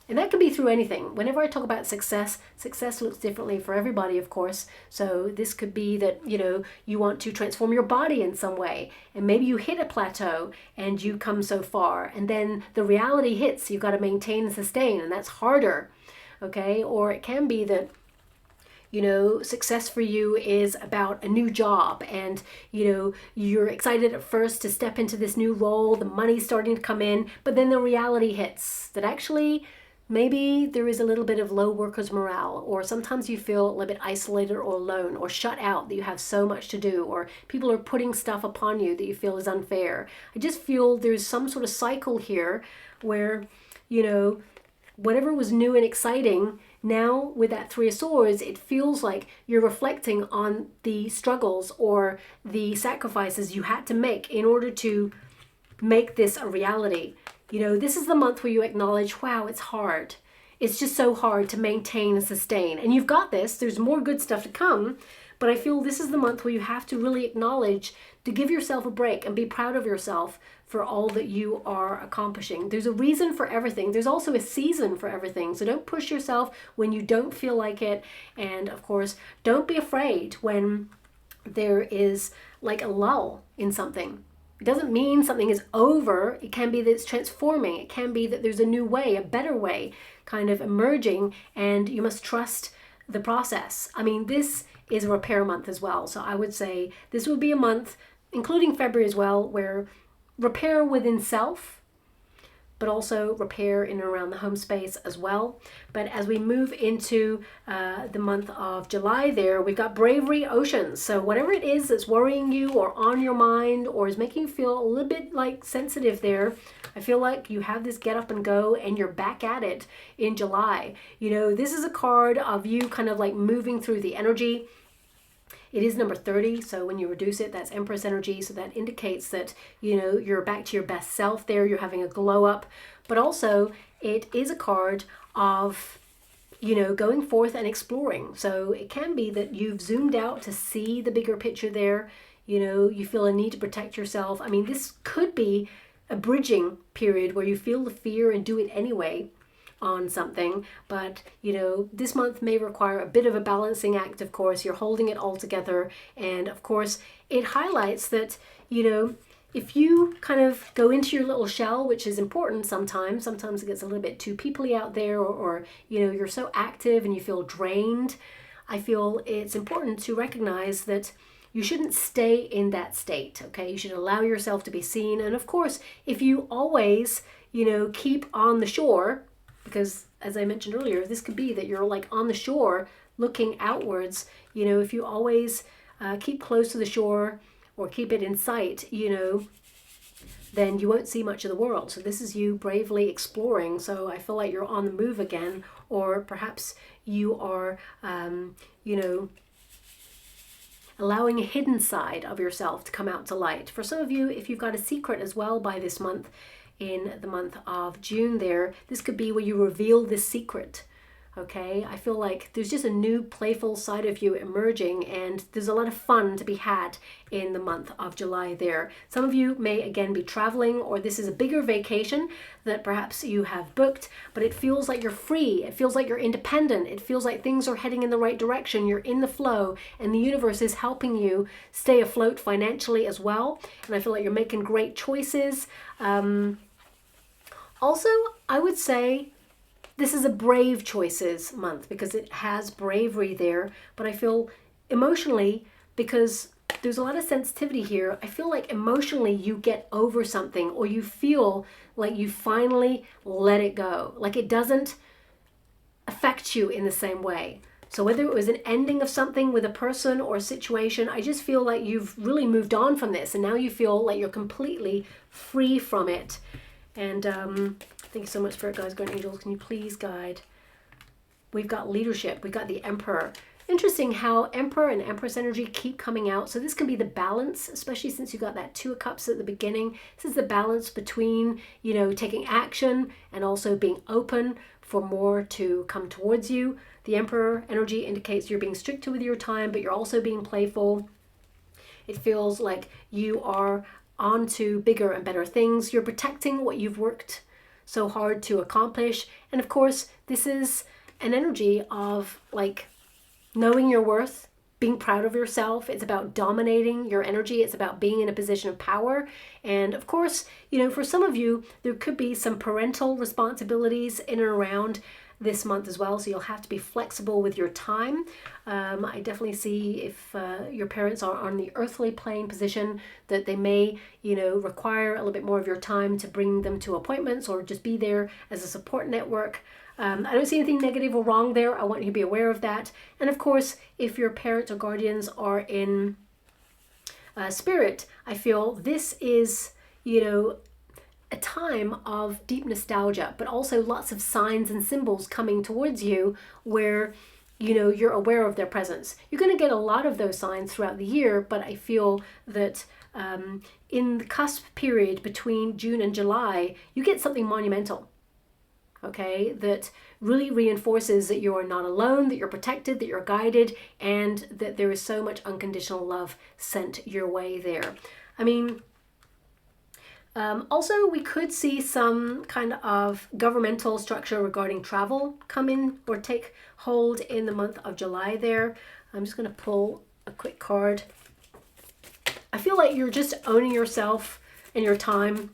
and that can be through anything. Whenever I talk about success, success looks differently for everybody, of course. So this could be that, you know, you want to transform your body in some way, and maybe you hit a plateau and you come so far, and then the reality hits, you've got to maintain and sustain, and that's harder, okay? Or it can be that, you know, success for you is about a new job, and, you know, you're excited at first to step into this new role, the money's starting to come in, but then the reality hits that actually maybe there is a little bit of low workers' morale, or sometimes you feel a little bit isolated or alone or shut out, that you have so much to do, or people are putting stuff upon you that you feel is unfair. I just feel there's some sort of cycle here where, you know, whatever was new and exciting, now with that Three of Swords, it feels like you're reflecting on the struggles or the sacrifices you had to make in order to make this a reality. You know, this is the month where you acknowledge, wow, it's hard. It's just so hard to maintain and sustain. And you've got this. There's more good stuff to come. But I feel this is the month where you have to really acknowledge, to give yourself a break and be proud of yourself for all that you are accomplishing. There's a reason for everything. There's also a season for everything. So don't push yourself when you don't feel like it. And of course, don't be afraid when there is like a lull in something. It doesn't mean something is over. It can be that it's transforming. It can be that there's a new way, a better way kind of emerging, and you must trust the process. I mean, this is a repair month as well. So I would say this would be a month, including February as well, where repair within self, but also repair in and around the home space as well. But as we move into the month of July there, we've got bravery oceans. So whatever it is that's worrying you or on your mind or is making you feel a little bit like sensitive there, I feel like you have this get up and go and you're back at it in July. You know, this is a card of you kind of like moving through the energy. It is number 30, so when you reduce it, that's Empress energy. So that indicates that, you know, you're back to your best self there. You're having a glow up. But also, it is a card of, you know, going forth and exploring. So it can be that you've zoomed out to see the bigger picture there. You know, you feel a need to protect yourself. I mean, this could be a bridging period where you feel the fear and do it anyway on something, but you know, this month may require a bit of a balancing act. Of course, you're holding it all together, and of course it highlights that, you know, if you kind of go into your little shell, which is important sometimes it gets a little bit too peoply out there, or you know, you're so active and you feel drained. I feel it's important to recognize that you shouldn't stay in that state, okay? You should allow yourself to be seen. And of course, if you always, you know, keep on the shore, because as I mentioned earlier, this could be that you're like on the shore looking outwards. You know, if you always keep close to the shore or keep it in sight, you know, then you won't see much of the world. So this is you bravely exploring. So I feel like you're on the move again, or perhaps you are, you know, allowing a hidden side of yourself to come out to light. For some of you, if you've got a secret as well by this month, in the month of June there, this could be where you reveal this secret. Okay, I feel like there's just a new playful side of you emerging, and there's a lot of fun to be had in the month of July there. Some of you may again be traveling, or this is a bigger vacation that perhaps you have booked, but it feels like you're free. It feels like you're independent. It feels like things are heading in the right direction. You're in the flow, and the universe is helping you stay afloat financially as well. And I feel like you're making great choices. Also, I would say this is a brave choices month because it has bravery there, but I feel emotionally, because there's a lot of sensitivity here, I feel like emotionally you get over something, or you feel like you finally let it go, like it doesn't affect you in the same way. So whether it was an ending of something with a person or a situation, I just feel like you've really moved on from this, and now you feel like you're completely free from it. And thank you so much, Spirit Guides, Guardian Angels. Can you please guide? We've got leadership. We've got the Emperor. Interesting how Emperor and Empress energy keep coming out. So this can be the balance, especially since you got that Two of Cups at the beginning. This is the balance between, you know, taking action and also being open for more to come towards you. The Emperor energy indicates you're being strict with your time, but you're also being playful. It feels like you are on to bigger and better things. You're protecting what you've worked so hard to accomplish. And of course, this is an energy of like knowing your worth, being proud of yourself. It's about dominating your energy. It's about being in a position of power. And of course, you know, for some of you, there could be some parental responsibilities in and around this month as well, so you'll have to be flexible with your time. I definitely see if your parents are on the earthly plane position, that they may, you know, require a little bit more of your time to bring them to appointments or just be there as a support network. I don't see anything negative or wrong there. I want you to be aware of that. And of course, if your parents or guardians are in spirit, I feel this is, you know, a time of deep nostalgia, but also lots of signs and symbols coming towards you where, you know, you're aware of their presence. You're going to get a lot of those signs throughout the year, but I feel that in the cusp period between June and July, you get something monumental, okay, that really reinforces that you are not alone, that you're protected, that you're guided, and that there is so much unconditional love sent your way there. I mean, also, we could see some kind of governmental structure regarding travel come in or take hold in the month of July there. I'm just going to pull a quick card. I feel like you're just owning yourself and your time.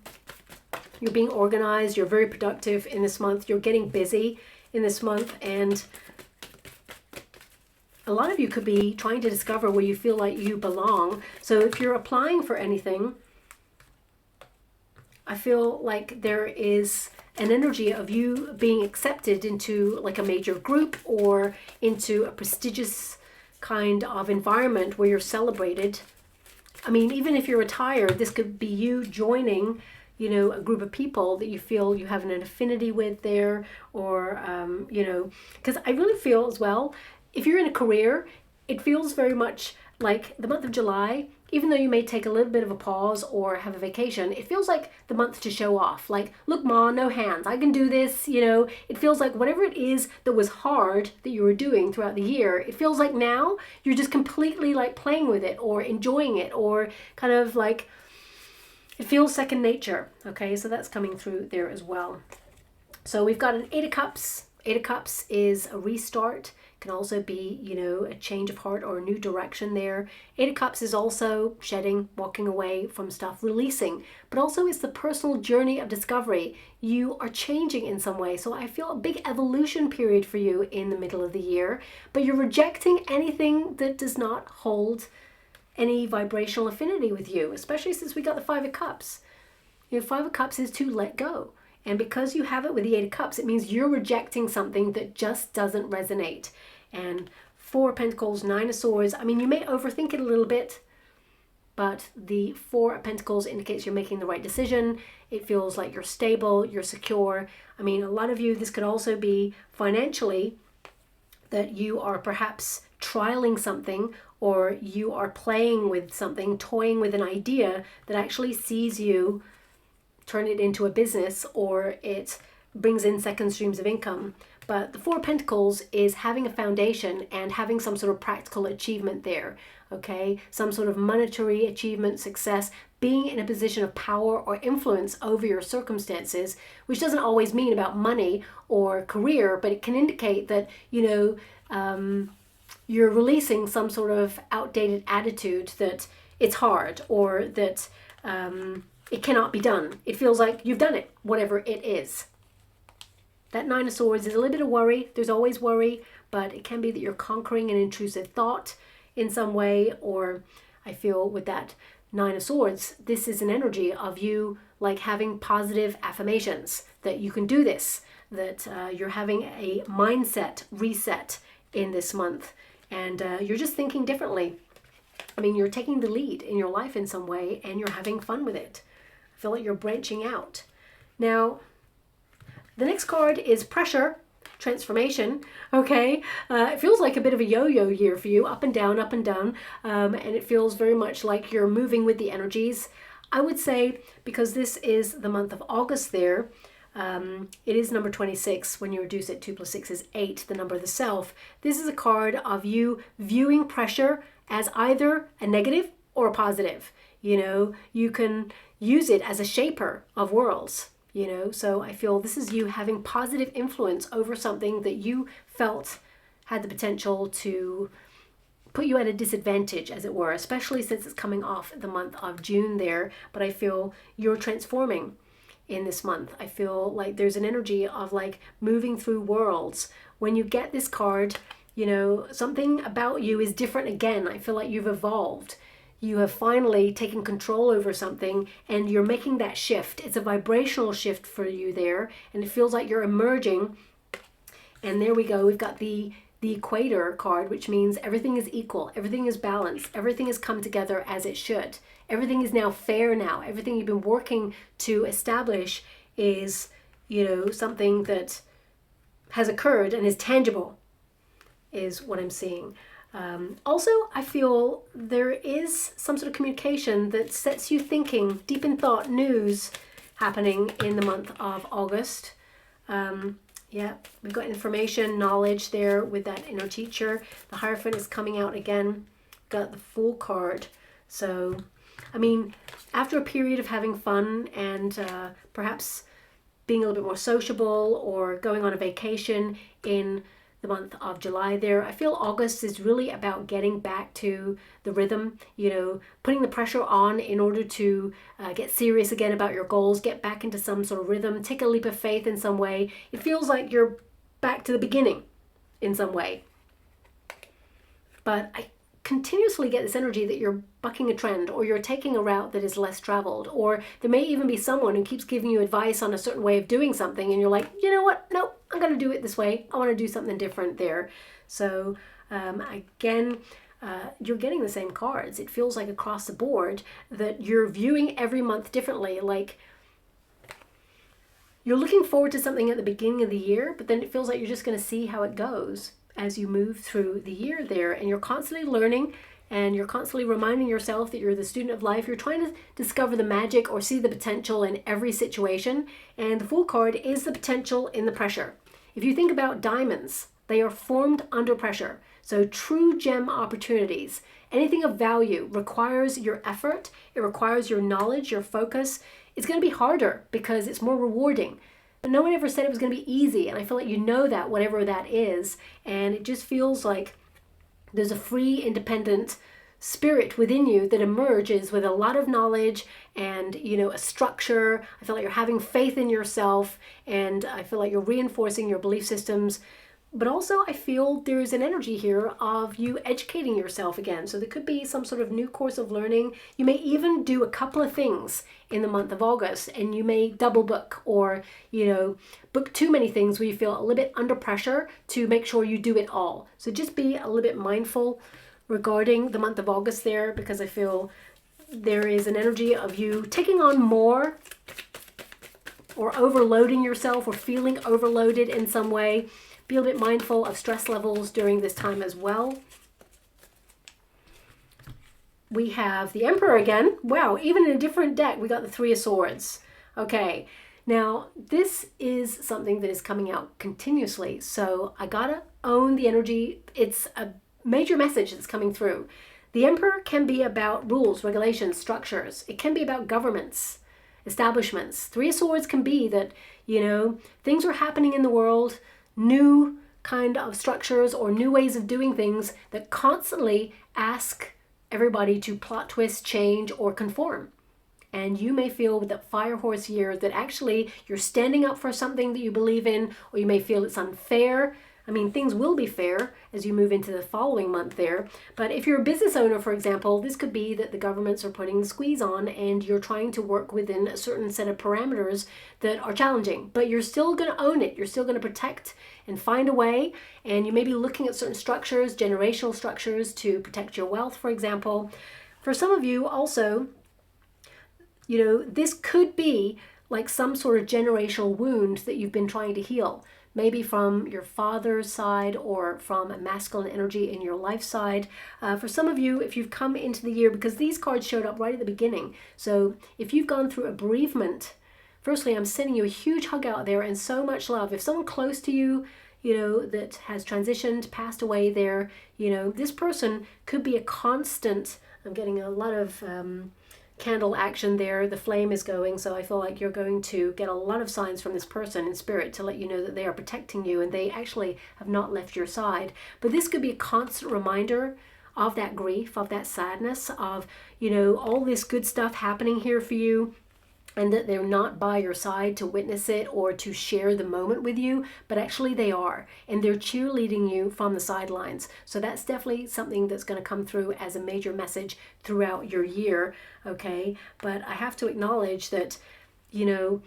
You're being organized. You're very productive in this month. You're getting busy in this month. And a lot of you could be trying to discover where you feel like you belong. So if you're applying for anything, I feel like there is an energy of you being accepted into like a major group or into a prestigious kind of environment where you're celebrated. I mean, even if you're retired, this could be you joining, you know, a group of people that you feel you have an affinity with there, or, you know, because I really feel as well, if you're in a career, it feels very much like the month of July, even though you may take a little bit of a pause or have a vacation, it feels like the month to show off. Like, look, Ma, no hands, I can do this, you know. It feels like whatever it is that was hard that you were doing throughout the year, it feels like now you're just completely like playing with it or enjoying it, or kind of like, it feels second nature. Okay, so that's coming through there as well. So we've got an 8 of Cups. 8 of Cups is a restart. Can also be, you know, a change of heart or a new direction there. 8 of Cups is also shedding, walking away from stuff, releasing, but also it's the personal journey of discovery. You are changing in some way. So I feel a big evolution period for you in the middle of the year, but you're rejecting anything that does not hold any vibrational affinity with you, especially since we got the 5 of Cups. You know, 5 of Cups is to let go. And because you have it with the 8 of Cups, it means you're rejecting something that just doesn't resonate. And 4 of Pentacles, 9 of Swords, I mean, you may overthink it a little bit, but the 4 of Pentacles indicates you're making the right decision. It feels like you're stable, you're secure. I mean, a lot of you, this could also be financially, that you are perhaps trialing something, or you are playing with something, toying with an idea that actually sees you turn it into a business, or it brings in second streams of income. But the 4 of Pentacles is having a foundation and having some sort of practical achievement there, okay? Some sort of monetary achievement, success, being in a position of power or influence over your circumstances, which doesn't always mean about money or career, but it can indicate that, you know, you're releasing some sort of outdated attitude that it's hard, or that it cannot be done. It feels like you've done it, whatever it is. That 9 of Swords is a little bit of worry. There's always worry, but it can be that you're conquering an intrusive thought in some way, or I feel with that 9 of Swords, this is an energy of you like having positive affirmations that you can do this, that you're having a mindset reset in this month, and you're just thinking differently. I mean, you're taking the lead in your life in some way, and you're having fun with it. I feel like you're branching out. Now, the next card is Pressure, Transformation, okay? It feels like a bit of a yo-yo year for you, up and down, and it feels very much like you're moving with the energies. I would say, because this is the month of August there, it is number 26. When you reduce it, 2 plus 6 is 8, the number of the self. This is a card of you viewing pressure as either a negative or a positive. You know, you can use it as a shaper of worlds, you know. So I feel this is you having positive influence over something that you felt had the potential to put you at a disadvantage, as it were, especially since it's coming off the month of June there. But I feel you're transforming in this month. I feel like there's an energy of like moving through worlds. When you get this card, you know, something about you is different again. I feel like you've evolved. You have finally taken control over something, and you're making that shift. It's a vibrational shift for you there, and it feels like you're emerging. And there we go. We've got the equator card, which means everything is equal, everything is balanced, everything has come together as it should. Everything is now fair now. Everything you've been working to establish is, you know, something that has occurred and is tangible, is what I'm seeing. Also, I feel there is some sort of communication that sets you thinking, deep in thought, news happening in the month of August. Yeah, we've got information, knowledge there with that inner teacher. The Hierophant is coming out again. Got the Fool card. So, I mean, after a period of having fun and perhaps being a little bit more sociable or going on a vacation in the month of July there, I feel August is really about getting back to the rhythm, you know, putting the pressure on in order to get serious again about your goals, get back into some sort of rhythm, take a leap of faith in some way. It feels like you're back to the beginning in some way. But I continuously get this energy that you're bucking a trend, or you're taking a route that is less traveled, or there may even be someone who keeps giving you advice on a certain way of doing something and you're like, you know what, no, I'm going to do it this way. I want to do something different there. So again, you're getting the same cards. It feels like across the board that you're viewing every month differently. Like you're looking forward to something at the beginning of the year, but then it feels like you're just going to see how it goes as you move through the year there. And you're constantly learning, and you're constantly reminding yourself that you're the student of life. You're trying to discover the magic or see the potential in every situation. And the Fool card is the potential in the pressure. If you think about diamonds, they are formed under pressure. So true gem opportunities, anything of value requires your effort. It requires your knowledge, your focus. It's going to be harder because it's more rewarding. But no one ever said it was going to be easy. And I feel like you know that, whatever that is. And it just feels like there's a free, independent spirit within you that emerges with a lot of knowledge and, you know, a structure. I feel like you're having faith in yourself, and I feel like you're reinforcing your belief systems. But also I feel there's an energy here of you educating yourself again. So there could be some sort of new course of learning. You may even do a couple of things in the month of August, and you may double book, or, you know, book too many things where you feel a little bit under pressure to make sure you do it all. So just be a little bit mindful regarding the month of August there, because I feel there is an energy of you taking on more, or overloading yourself, or feeling overloaded in some way. Be a bit mindful of stress levels during this time as well. We have the Emperor again. Wow, even in a different deck, we got the Three of Swords. Okay, now this is something that is coming out continuously. So I gotta own the energy. It's a major message that's coming through. The Emperor can be about rules, regulations, structures. It can be about governments, establishments. Three of Swords can be that, you know, things are happening in the world, new kind of structures or new ways of doing things that constantly ask everybody to plot twist, change, or conform. And you may feel with that fire horse year that actually you're standing up for something that you believe in, or you may feel it's unfair. I mean, things will be fair as you move into the following month there. But if you're a business owner, for example, this could be that the governments are putting the squeeze on and you're trying to work within a certain set of parameters that are challenging. But you're still going to own it. You're still going to protect and find a way. And you may be looking at certain structures, generational structures, to protect your wealth, for example. For some of you also, you know, this could be like some sort of generational wound that you've been trying to heal. Maybe from your father's side, or from a masculine energy in your life side. For some of you, if you've come into the year, because these cards showed up right at the beginning. So if you've gone through a bereavement, firstly, I'm sending you a huge hug out there and so much love. If someone close to you, you know, that has transitioned, passed away there, you know, this person could be a constant. I'm getting a lot of candle action there. The flame is going, so I feel like you're going to get a lot of signs from this person in spirit to let you know that they are protecting you and they actually have not left your side. But this could be a constant reminder of that grief, of that sadness, of, you know, all this good stuff happening here for you, and that they're not by your side to witness it or to share the moment with you, but actually they are, and they're cheerleading you from the sidelines. So that's definitely something that's going to come through as a major message throughout your year, okay? But I have to acknowledge that, you know,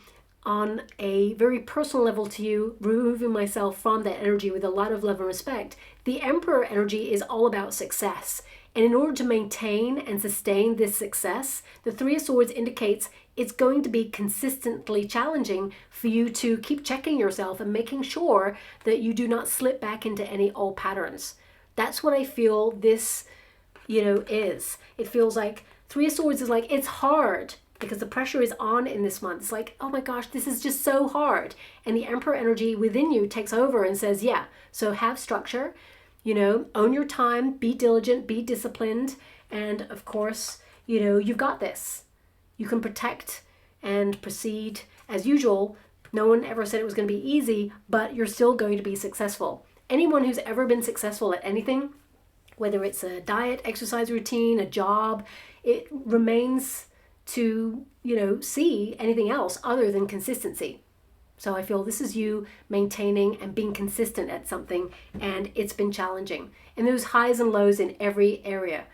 on a very personal level to you, removing myself from that energy with a lot of love and respect, the Emperor energy is all about success. And in order to maintain and sustain this success, the Three of Swords indicates it's going to be consistently challenging for you to keep checking yourself and making sure that you do not slip back into any old patterns. That's what I feel this, you know, is. It feels like Three of Swords is like, it's hard because the pressure is on in this month. It's like, oh my gosh, this is just so hard. And the Emperor energy within you takes over and says, yeah, so have structure. You know, own your time, be diligent, be disciplined, and of course, you know, you've got this. You can protect and proceed as usual. No one ever said it was going to be easy, but you're still going to be successful. Anyone who's ever been successful at anything, whether it's a diet, exercise routine, a job, it remains to, you know, see anything else other than consistency. So I feel this is you maintaining and being consistent at something, and it's been challenging. And there's highs and lows in every area.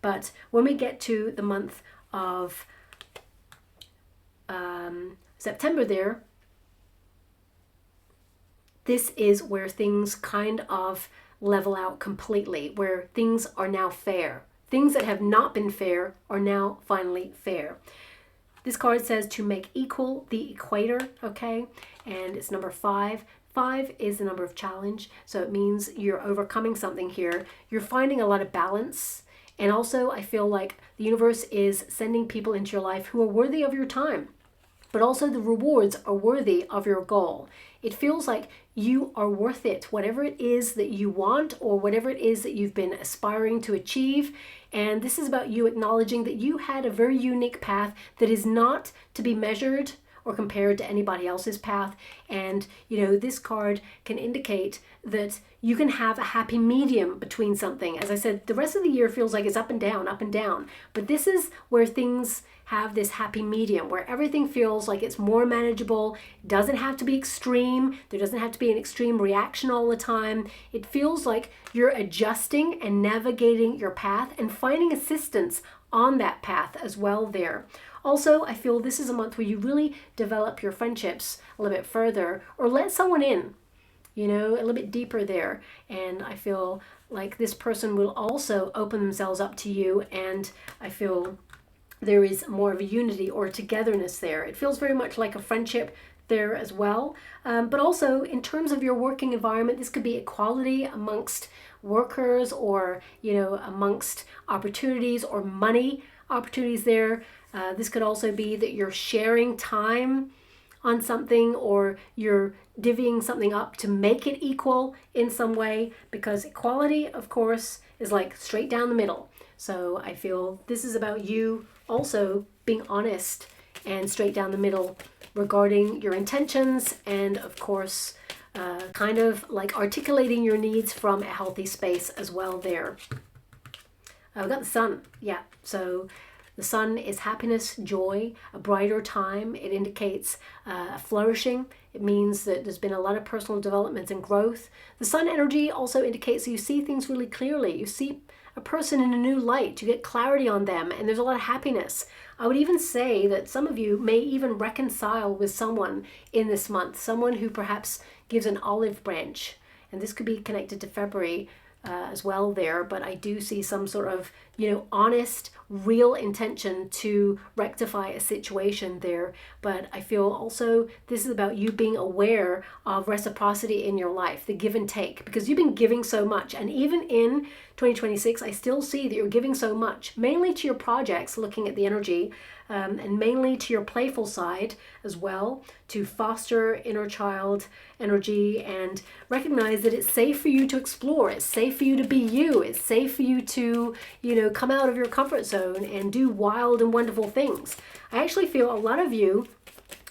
But when we get to the month of September there, this is where things kind of level out completely, where things are now fair. Things that have not been fair are now finally fair. This card says to make equal the equator, okay? And it's number 5. 5 is the number of challenge, so it means you're overcoming something here. You're finding a lot of balance. And also, I feel like the universe is sending people into your life who are worthy of your time. But also the rewards are worthy of your goal. It feels like you are worth it, whatever it is that you want or whatever it is that you've been aspiring to achieve. And this is about you acknowledging that you had a very unique path that is not to be measured or compared to anybody else's path. And, this card can indicate that you can have a happy medium between something. As I said, the rest of the year feels like it's up and down, up and down. But this is where things have this happy medium, where everything feels like it's more manageable. It doesn't have to be extreme. There doesn't have to be an extreme reaction all the time. It feels like you're adjusting and navigating your path and finding assistance on that path as well there. Also, I feel this is a month where you really develop your friendships a little bit further or let someone in, a little bit deeper there. And I feel like this person will also open themselves up to you, and I feel there is more of a unity or togetherness there. It feels very much like a friendship there as well. But also in terms of your working environment, this could be equality amongst workers or, amongst opportunities or money opportunities there. This could also be that you're sharing time on something or you're divvying something up to make it equal in some way, because equality, of course, is like straight down the middle. So I feel this is about you also being honest and straight down the middle regarding your intentions and, of course, kind of like articulating your needs from a healthy space as well there. We've got the sun. Yeah, so the sun is happiness, joy, a brighter time. It indicates flourishing. It means that there's been a lot of personal development and growth. The sun energy also indicates that you see things really clearly. You see a person in a new light. You get clarity on them, and there's a lot of happiness. I would even say that some of you may even reconcile with someone in this month, someone who perhaps gives an olive branch. And this could be connected to February as well there, but I do see some sort of, honest, real intention to rectify a situation there. But I feel also this is about you being aware of reciprocity in your life, the give and take, because you've been giving so much. And even in 2026, I still see that you're giving so much, mainly to your projects, looking at the energy, and mainly to your playful side as well, to foster inner child energy and recognize that it's safe for you to explore. It's safe for you to be you. It's safe for you to, come out of your comfort zone and do wild and wonderful things. I actually feel a lot of you,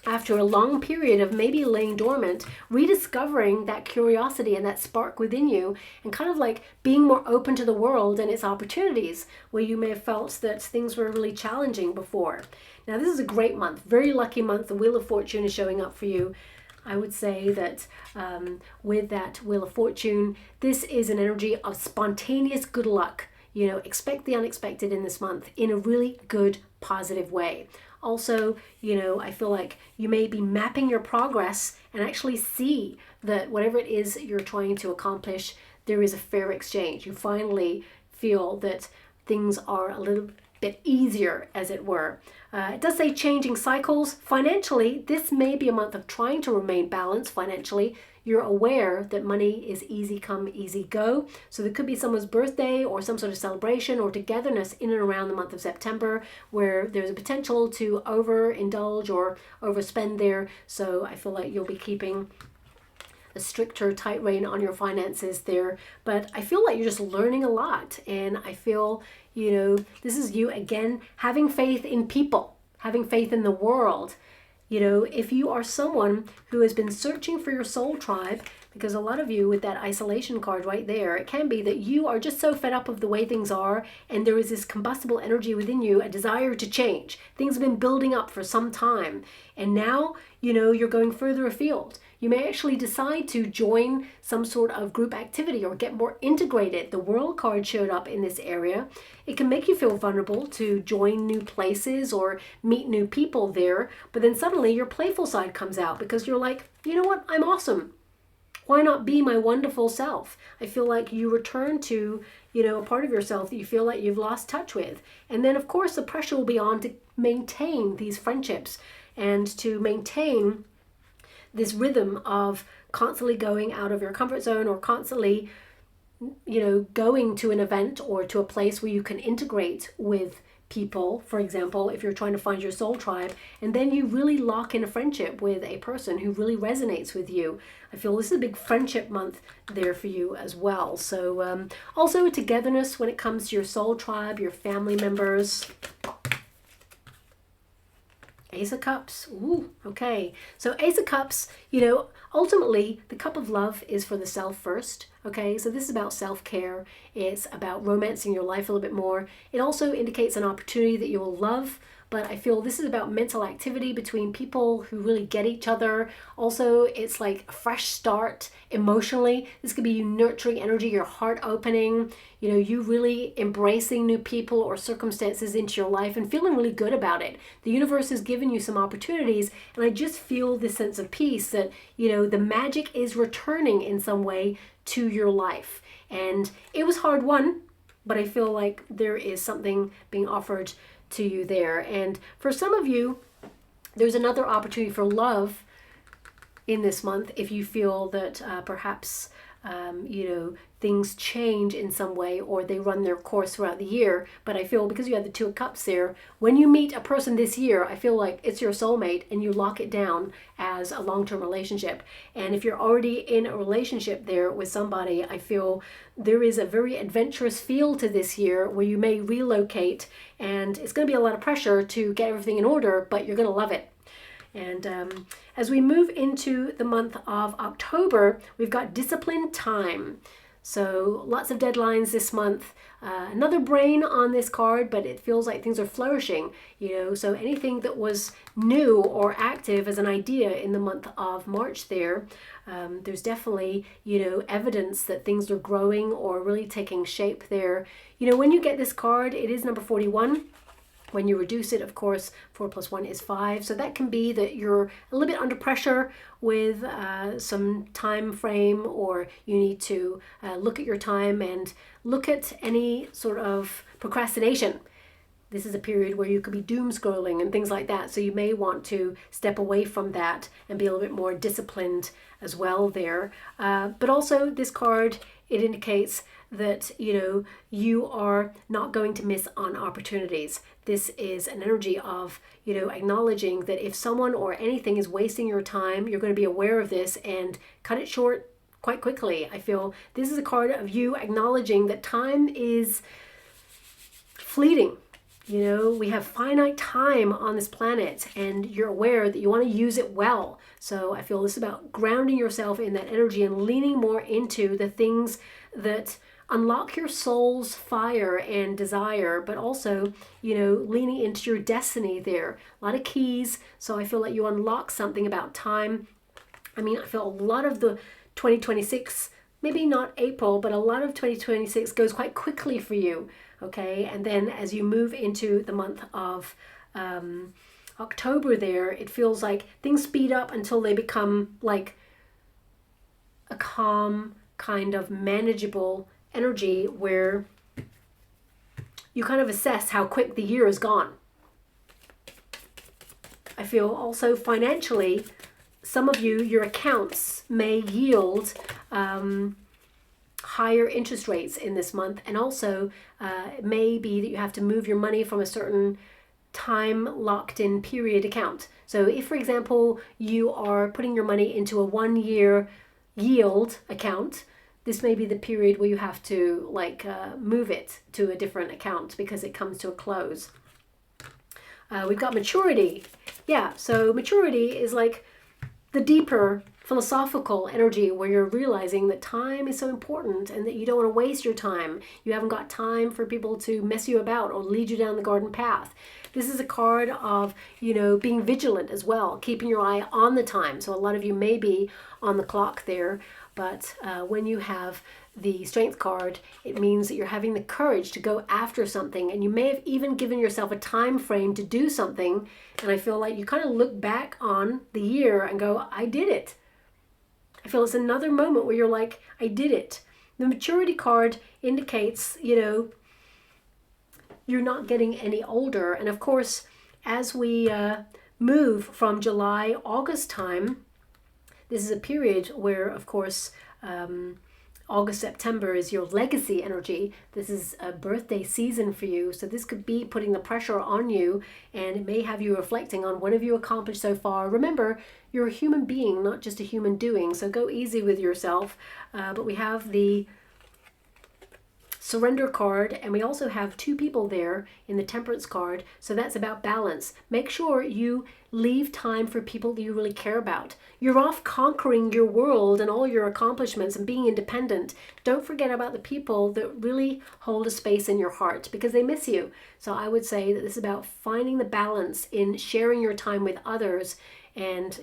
after a long period of maybe laying dormant, rediscovering that curiosity and that spark within you and kind of like being more open to the world and its opportunities, where you may have felt that things were really challenging before. Now, this is a great month, very lucky month. The Wheel of Fortune is showing up for you. I would say that with that Wheel of Fortune, this is an energy of spontaneous good luck. Expect the unexpected in this month in a really good, positive way. Also, I feel like you may be mapping your progress and actually see that whatever it is you're trying to accomplish, there is a fair exchange. You finally feel that things are a little bit easier, as it were. It does say changing cycles. Financially, this may be a month of trying to remain balanced financially. You're aware that money is easy come, easy go. So there could be someone's birthday or some sort of celebration or togetherness in and around the month of September where there's a potential to overindulge or overspend there. So I feel like you'll be keeping a stricter, tight rein on your finances there. But I feel like you're just learning a lot. And I feel, this is you, again, having faith in people, having faith in the world, You know, if you are someone who has been searching for your soul tribe, because a lot of you with that isolation card right there, it can be that you are just so fed up of the way things are, and there is this combustible energy within you, a desire to change. Things have been building up for some time, and now, you know, you're going further afield. You may actually decide to join some sort of group activity or get more integrated. The World card showed up in this area. It can make you feel vulnerable to join new places or meet new people there, but then suddenly your playful side comes out because you're like, you know what, I'm awesome. Why not be my wonderful self? I feel like you return to, you know, a part of yourself that you feel like you've lost touch with. And then, of course, the pressure will be on to maintain these friendships and to maintain this rhythm of constantly going out of your comfort zone or constantly, you know, going to an event or to a place where you can integrate with people. For example, if you're trying to find your soul tribe, and then you really lock in a friendship with a person who really resonates with you. I feel this is a big friendship month there for you as well. So also a togetherness when it comes to your soul tribe, your family members. Ace of Cups. Ooh, okay. So Ace of Cups, you know, ultimately the cup of love is for the self first. Okay, so this is about self-care. It's about romancing your life a little bit more. It also indicates an opportunity that you will love, but I feel this is about mental activity between people who really get each other. Also, it's like a fresh start emotionally. This could be you nurturing energy, your heart opening, you know, you really embracing new people or circumstances into your life and feeling really good about it. The universe has given you some opportunities, and I just feel this sense of peace that, you know, the magic is returning in some way to your life. And it was hard won, but I feel like there is something being offered to you there. And for some of you, there's another opportunity for love in this month if you feel that perhaps you know, things change in some way or they run their course throughout the year. But I feel because you have the Two of Cups there, when you meet a person this year, I feel like it's your soulmate and you lock it down as a long-term relationship. And if you're already in a relationship there with somebody, I feel there is a very adventurous feel to this year where you may relocate, and it's going to be a lot of pressure to get everything in order, but you're going to love it. And as we move into the month of October, we've got disciplined time. So lots of deadlines this month. Another brain on this card, but it feels like things are flourishing, you know. So anything that was new or active as an idea in the month of March there, there's definitely, you know, evidence that things are growing or really taking shape there. You know, when you get this card, it is number 41. When you reduce it, of course, 4 plus 1 is 5. So that can be that you're a little bit under pressure with some time frame, or you need to look at your time and look at any sort of procrastination. This is a period where you could be doom scrolling and things like that. So you may want to step away from that and be a little bit more disciplined as well there. But also this card, it indicates that, you know, you are not going to miss on opportunities. This is an energy of, you know, acknowledging that if someone or anything is wasting your time, you're going to be aware of this and cut it short quite quickly. I feel this is a card of you acknowledging that time is fleeting. You know, we have finite time on this planet, and you're aware that you want to use it well. So I feel this is about grounding yourself in that energy and leaning more into the things that unlock your soul's fire and desire, but also, you know, leaning into your destiny there. A lot of keys. So I feel like you unlock something about time. I mean, I feel a lot of the 2026, maybe not April, but a lot of 2026 goes quite quickly for you. Okay. And then as you move into the month of October there, it feels like things speed up until they become like a calm, kind of manageable energy where you kind of assess how quick the year is gone. I feel also financially, some of you, your accounts may yield higher interest rates in this month, and also it may be that you have to move your money from a certain time locked in period account. So if, for example, you are putting your money into a 1-year yield account, this may be the period where you have to like move it to a different account because it comes to a close. We've got maturity. Yeah, so maturity is like the deeper philosophical energy where you're realizing that time is so important and that you don't want to waste your time. You haven't got time for people to mess you about or lead you down the garden path. This is a card of, being vigilant as well, keeping your eye on the time. So a lot of you may be on the clock there, but when you have the Strength card, it means that you're having the courage to go after something, and you may have even given yourself a time frame to do something, and I feel like you kind of look back on the year and go, I did it. I feel it's another moment where you're like, I did it. The maturity card indicates, you're not getting any older. And of course, as we move from July, August time, this is a period where, of course, August, September is your legacy energy. This is a birthday season for you. So this could be putting the pressure on you, and it may have you reflecting on what have you accomplished so far. Remember, you're a human being, not just a human doing. So go easy with yourself. But we have the Surrender card, and we also have two people there in the Temperance card. So that's about balance. Make sure you leave time for people that you really care about. You're off conquering your world and all your accomplishments and being independent. Don't forget about the people that really hold a space in your heart, because they miss you. So I would say that this is about finding the balance in sharing your time with others, and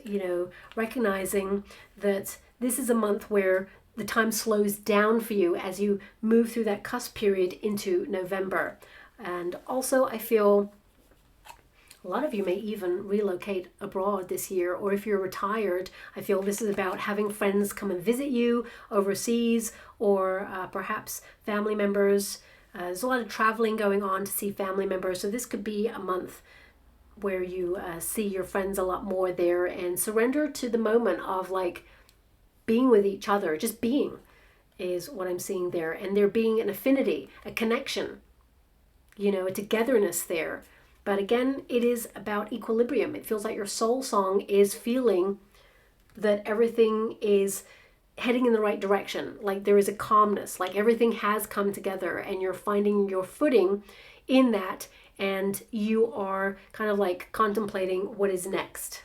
recognizing that this is a month where the time slows down for you as you move through that cusp period into November. And also I feel a lot of you may even relocate abroad this year, or if you're retired, I feel this is about having friends come and visit you overseas, or perhaps family members. There's a lot of traveling going on to see family members, so this could be a month where you see your friends a lot more there, and surrender to the moment of like being with each other. Just being is what I'm seeing there, and there being an affinity, a connection, a togetherness there. But again, it is about equilibrium. It feels like your soul song is feeling that everything is heading in the right direction. Like there is a calmness, like everything has come together and you're finding your footing in that, and you are kind of like contemplating what is next.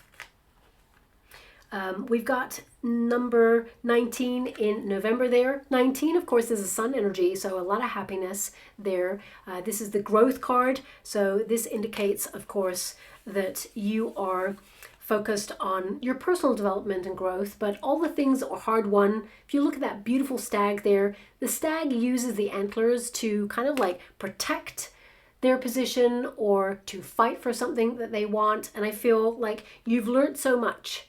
We've got number 19 in November there. 19, of course, is a sun energy, so a lot of happiness there. This is the growth card, so this indicates, of course, that you are focused on your personal development and growth, but all the things that were hard won. If you look at that beautiful stag there, the stag uses the antlers to kind of like protect their position or to fight for something that they want, and I feel like you've learned so much.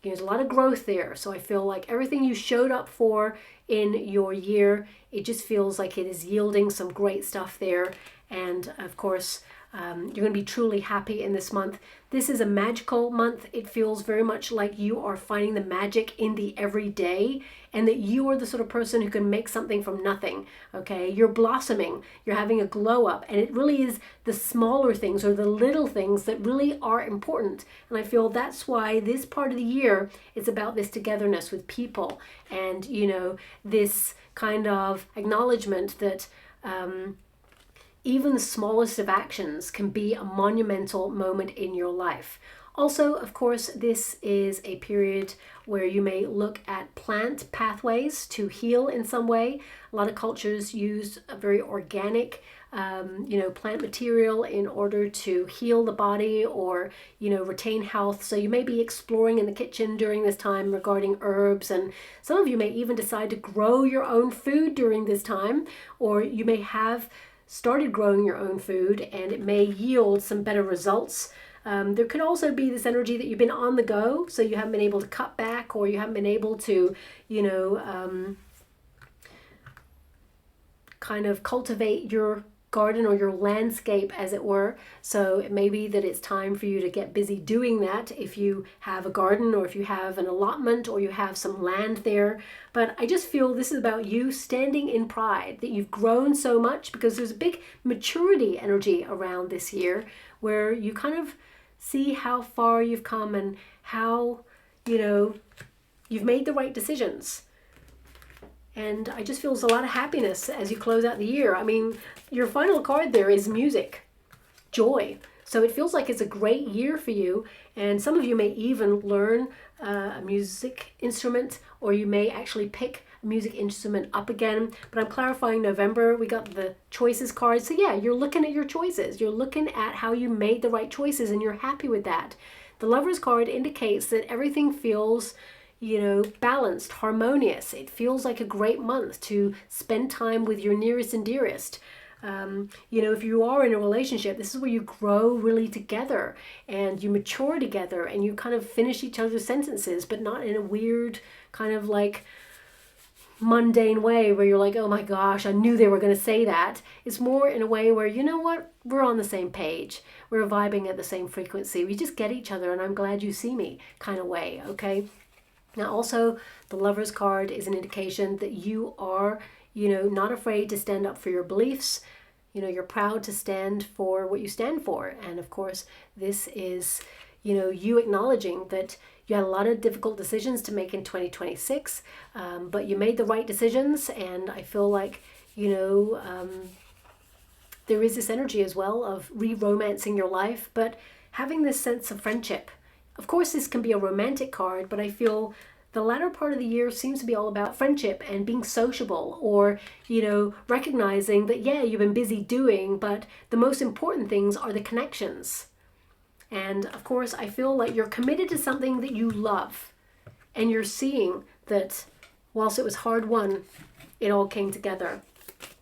There's a lot of growth there. So I feel like everything you showed up for in your year, it just feels like it is yielding some great stuff there. And of course, you're going to be truly happy in this month. This is a magical month. It feels very much like you are finding the magic in the everyday, and that you are the sort of person who can make something from nothing. Okay, you're blossoming, you're having a glow up, and it really is the smaller things or the little things that really are important. And I feel that's why this part of the year is about this togetherness with people, and this kind of acknowledgement that even the smallest of actions can be a monumental moment in your life. Also, of course, this is a period where you may look at plant pathways to heal in some way. A lot of cultures use a very organic, plant material in order to heal the body or, retain health. So you may be exploring in the kitchen during this time regarding herbs, and some of you may even decide to grow your own food during this time, or you may have started growing your own food and it may yield some better results. There could also be this energy that you've been on the go, so you haven't been able to cut back, or you haven't been able to, kind of cultivate your garden or your landscape, as it were. So it may be that it's time for you to get busy doing that if you have a garden, or if you have an allotment, or you have some land there. But I just feel this is about you standing in pride that you've grown so much, because there's a big maturity energy around this year where you kind of see how far you've come and how, you've made the right decisions. And I just feel there's a lot of happiness as you close out the year. I mean, your final card there is music, joy. So it feels like it's a great year for you, and some of you may even learn a music instrument, or you may actually pick a music instrument up again. But I'm clarifying November, we got the choices card. So yeah, you're looking at your choices. You're looking at how you made the right choices and you're happy with that. The Lovers card indicates that everything feels, you know, balanced, harmonious. It feels like a great month to spend time with your nearest and dearest. You know, if you are in a relationship, this is where you grow really together and you mature together and you kind of finish each other's sentences, but not in a weird kind of like mundane way where you're like, oh my gosh, I knew they were going to say that. It's more in a way where, you know what, we're on the same page. We're vibing at the same frequency. We just get each other and I'm glad you see me kind of way, okay? Now also, the Lovers card is an indication that you are, you know, not afraid to stand up for your beliefs. You know, you're proud to stand for what you stand for. And of course, this is, you know, you acknowledging that you had a lot of difficult decisions to make in 2026, but you made the right decisions. And I feel like, you know, there is this energy as well of re-romancing your life, but having this sense of friendship. Of course, this can be a romantic card, but I feel the latter part of the year seems to be all about friendship and being sociable, or, you know, recognizing that, yeah, you've been busy doing, but the most important things are the connections. And of course, I feel like you're committed to something that you love, and you're seeing that whilst it was hard won, it all came together.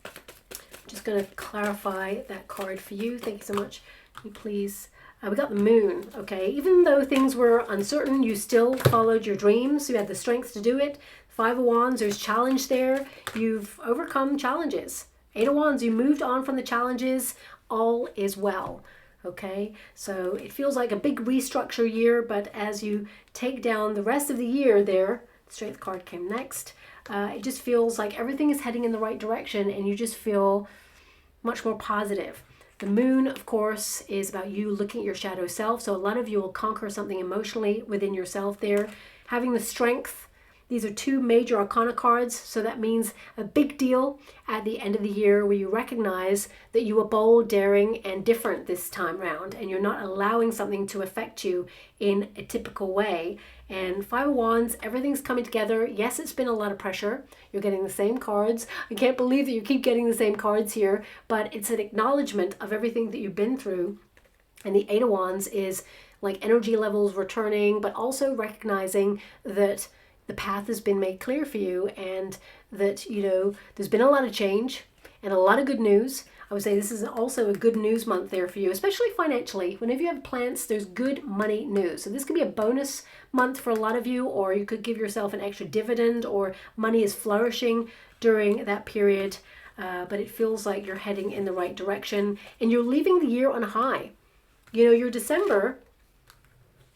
I'm just going to clarify that card for you. Thank you so much. Can you please... we got the Moon, okay? Even though things were uncertain, you still followed your dreams. You had the strength to do it. Five of Wands, there's challenge there. You've overcome challenges. Eight of Wands, you moved on from the challenges. All is well, okay? So it feels like a big restructure year, but as you take down the rest of the year there, the Strength card came next, it just feels like everything is heading in the right direction and you just feel much more positive. The Moon, of course, is about you looking at your shadow self. So a lot of you will conquer something emotionally within yourself there. Having the Strength. These are two major Arcana cards. So that means a big deal at the end of the year where you recognize that you were bold, daring, and different this time round. And you're not allowing something to affect you in a typical way. And Five of Wands, everything's coming together. Yes, it's been a lot of pressure. You're getting the same cards. I can't believe that you keep getting the same cards here, but it's an acknowledgement of everything that you've been through. And the Eight of Wands is like energy levels returning, but also recognizing that the path has been made clear for you and that, you know, there's been a lot of change and a lot of good news. I would say this is also a good news month there for you, especially financially. Whenever you have plans, there's good money news. So this could be a bonus month for a lot of you, or you could give yourself an extra dividend, or money is flourishing during that period. But it feels like you're heading in the right direction and you're leaving the year on a high. You know, your December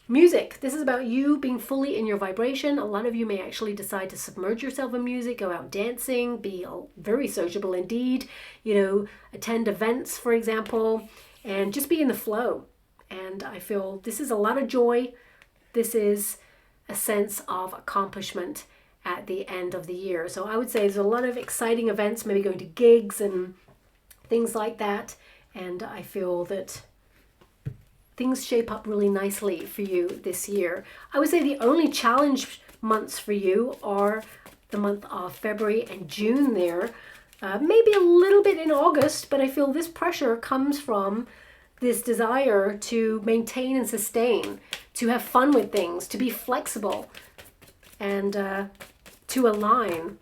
music. This is about you being fully in your vibration. A lot of you may actually decide to submerge yourself in music, go out dancing, be very sociable indeed, you know, attend events, for example, and just be in the flow. And I feel this is a lot of joy. This is a sense of accomplishment at the end of the year. So I would say there's a lot of exciting events, maybe going to gigs and things like that. And I feel that things shape up really nicely for you this year. I would say the only challenge months for you are the month of February and June there. Maybe a little bit in August, but I feel this pressure comes from this desire to maintain and sustain, to have fun with things, to be flexible, and to align.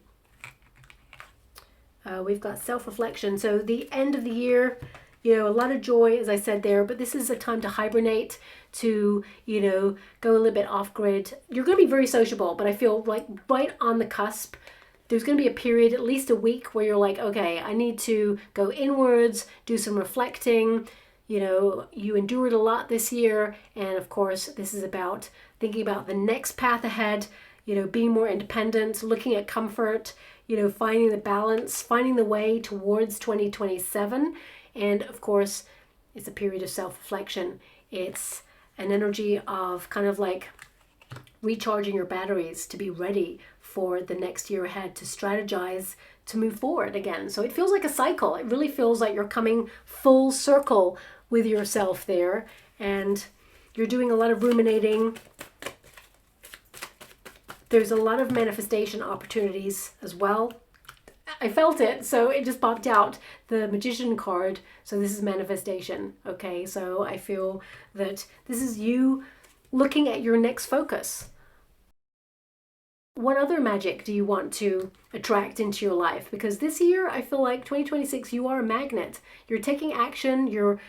We've got self-reflection. So the end of the year, you know, a lot of joy, as I said there, but this is a time to hibernate, to, you know, go a little bit off grid. You're going to be very sociable, but I feel like right on the cusp, there's going to be a period, at least a week, where you're like, okay, I need to go inwards, do some reflecting. You know, you endured a lot this year. And of course, this is about thinking about the next path ahead, you know, being more independent, looking at comfort, you know, finding the balance, finding the way towards 2027. And of course, it's a period of self-reflection. It's an energy of kind of like recharging your batteries to be ready for the next year ahead, to strategize, to move forward again. So it feels like a cycle. It really feels like you're coming full circle with yourself there, and you're doing a lot of ruminating. There's a lot of manifestation opportunities as well. I felt it, so it just popped out, the Magician card. So this is manifestation, okay? So I feel that this is you looking at your next focus. What other magic do you want to attract into your life? Because this year, I feel like 2026, you are a magnet. You're taking action, you're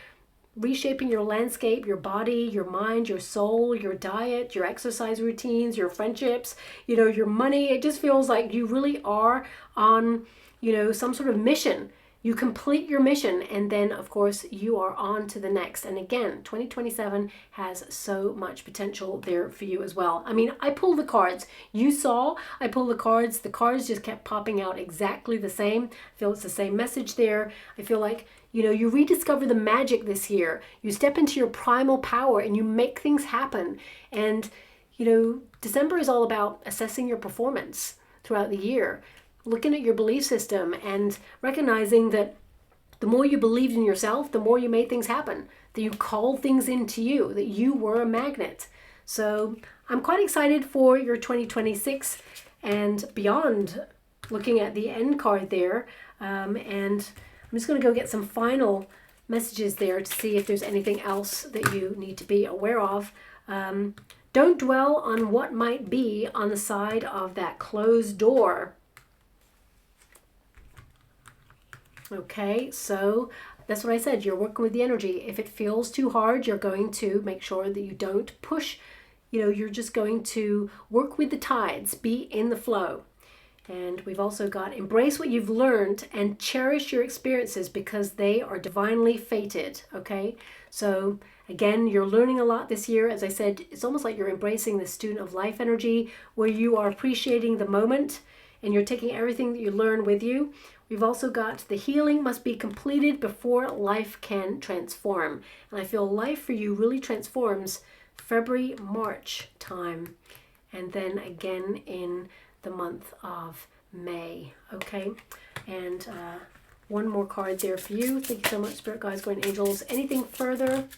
reshaping your landscape, your body, your mind, your soul, your diet, your exercise routines, your friendships, you know, your money. It just feels like you really are on, you know, some sort of mission. You complete your mission, and then of course you are on to the next. And again, 2027 has so much potential there for you as well. I mean, I pulled the cards. You saw I pulled the cards. The cards just kept popping out exactly the same. I feel it's the same message there. I feel like, you know, you rediscover the magic this year. You step into your primal power and you make things happen. And, you know, December is all about assessing your performance throughout the year, looking at your belief system and recognizing that the more you believed in yourself, the more you made things happen, that you called things into you, that you were a magnet. So I'm quite excited for your 2026 and beyond, looking at the end card there. And I'm just going to go get some final messages there to see if there's anything else that you need to be aware of. Don't dwell on what might be on the side of that closed door. Okay, so that's what I said. You're working with the energy. If it feels too hard, you're going to make sure that you don't push. You know, you're just going to work with the tides, be in the flow. And we've also got embrace what you've learned and cherish your experiences because they are divinely fated. Okay, so again, you're learning a lot this year. As I said, it's almost like you're embracing the student of life energy where you are appreciating the moment and you're taking everything that you learn with you. We've also got the healing must be completed before life can transform. And I feel life for you really transforms February, March time. And then again in the month of May. Okay. And one more card there for you. Thank you so much, Spirit Guides, Guardian Angels. Anything further?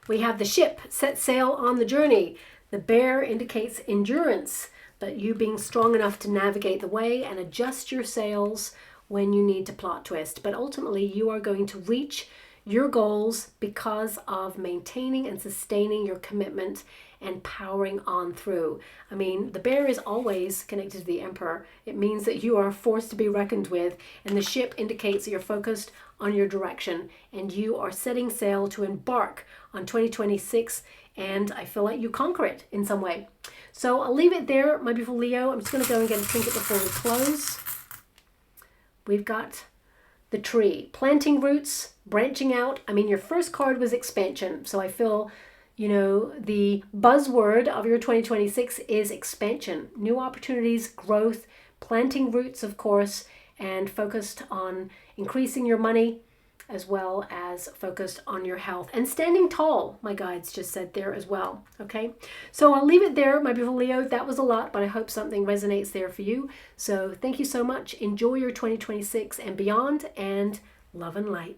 We have the ship set sail on the journey. The bear indicates endurance, but you being strong enough to navigate the way and adjust your sails when you need to plot twist. But ultimately, you are going to reach your goals because of maintaining and sustaining your commitment and powering on through. I mean, the bear is always connected to the Emperor. It means that you are a force to be reckoned with, and the ship indicates that you're focused on your direction and you are setting sail to embark on 2026, and I feel like you conquer it in some way. So I'll leave it there, my beautiful Leo. I'm just going to go and get a trinket before we close. We've got the tree, planting roots, branching out. I mean, your first card was expansion. So I feel, you know, the buzzword of your 2026 is expansion, new opportunities, growth, planting roots, of course, and focused on increasing your money, as well as focused on your health and standing tall, my guides just said there as well. Okay, so I'll leave it there, my beautiful Leo. That was a lot, but I hope something resonates there for you. So thank you so much. Enjoy your 2026 and beyond, and love and light.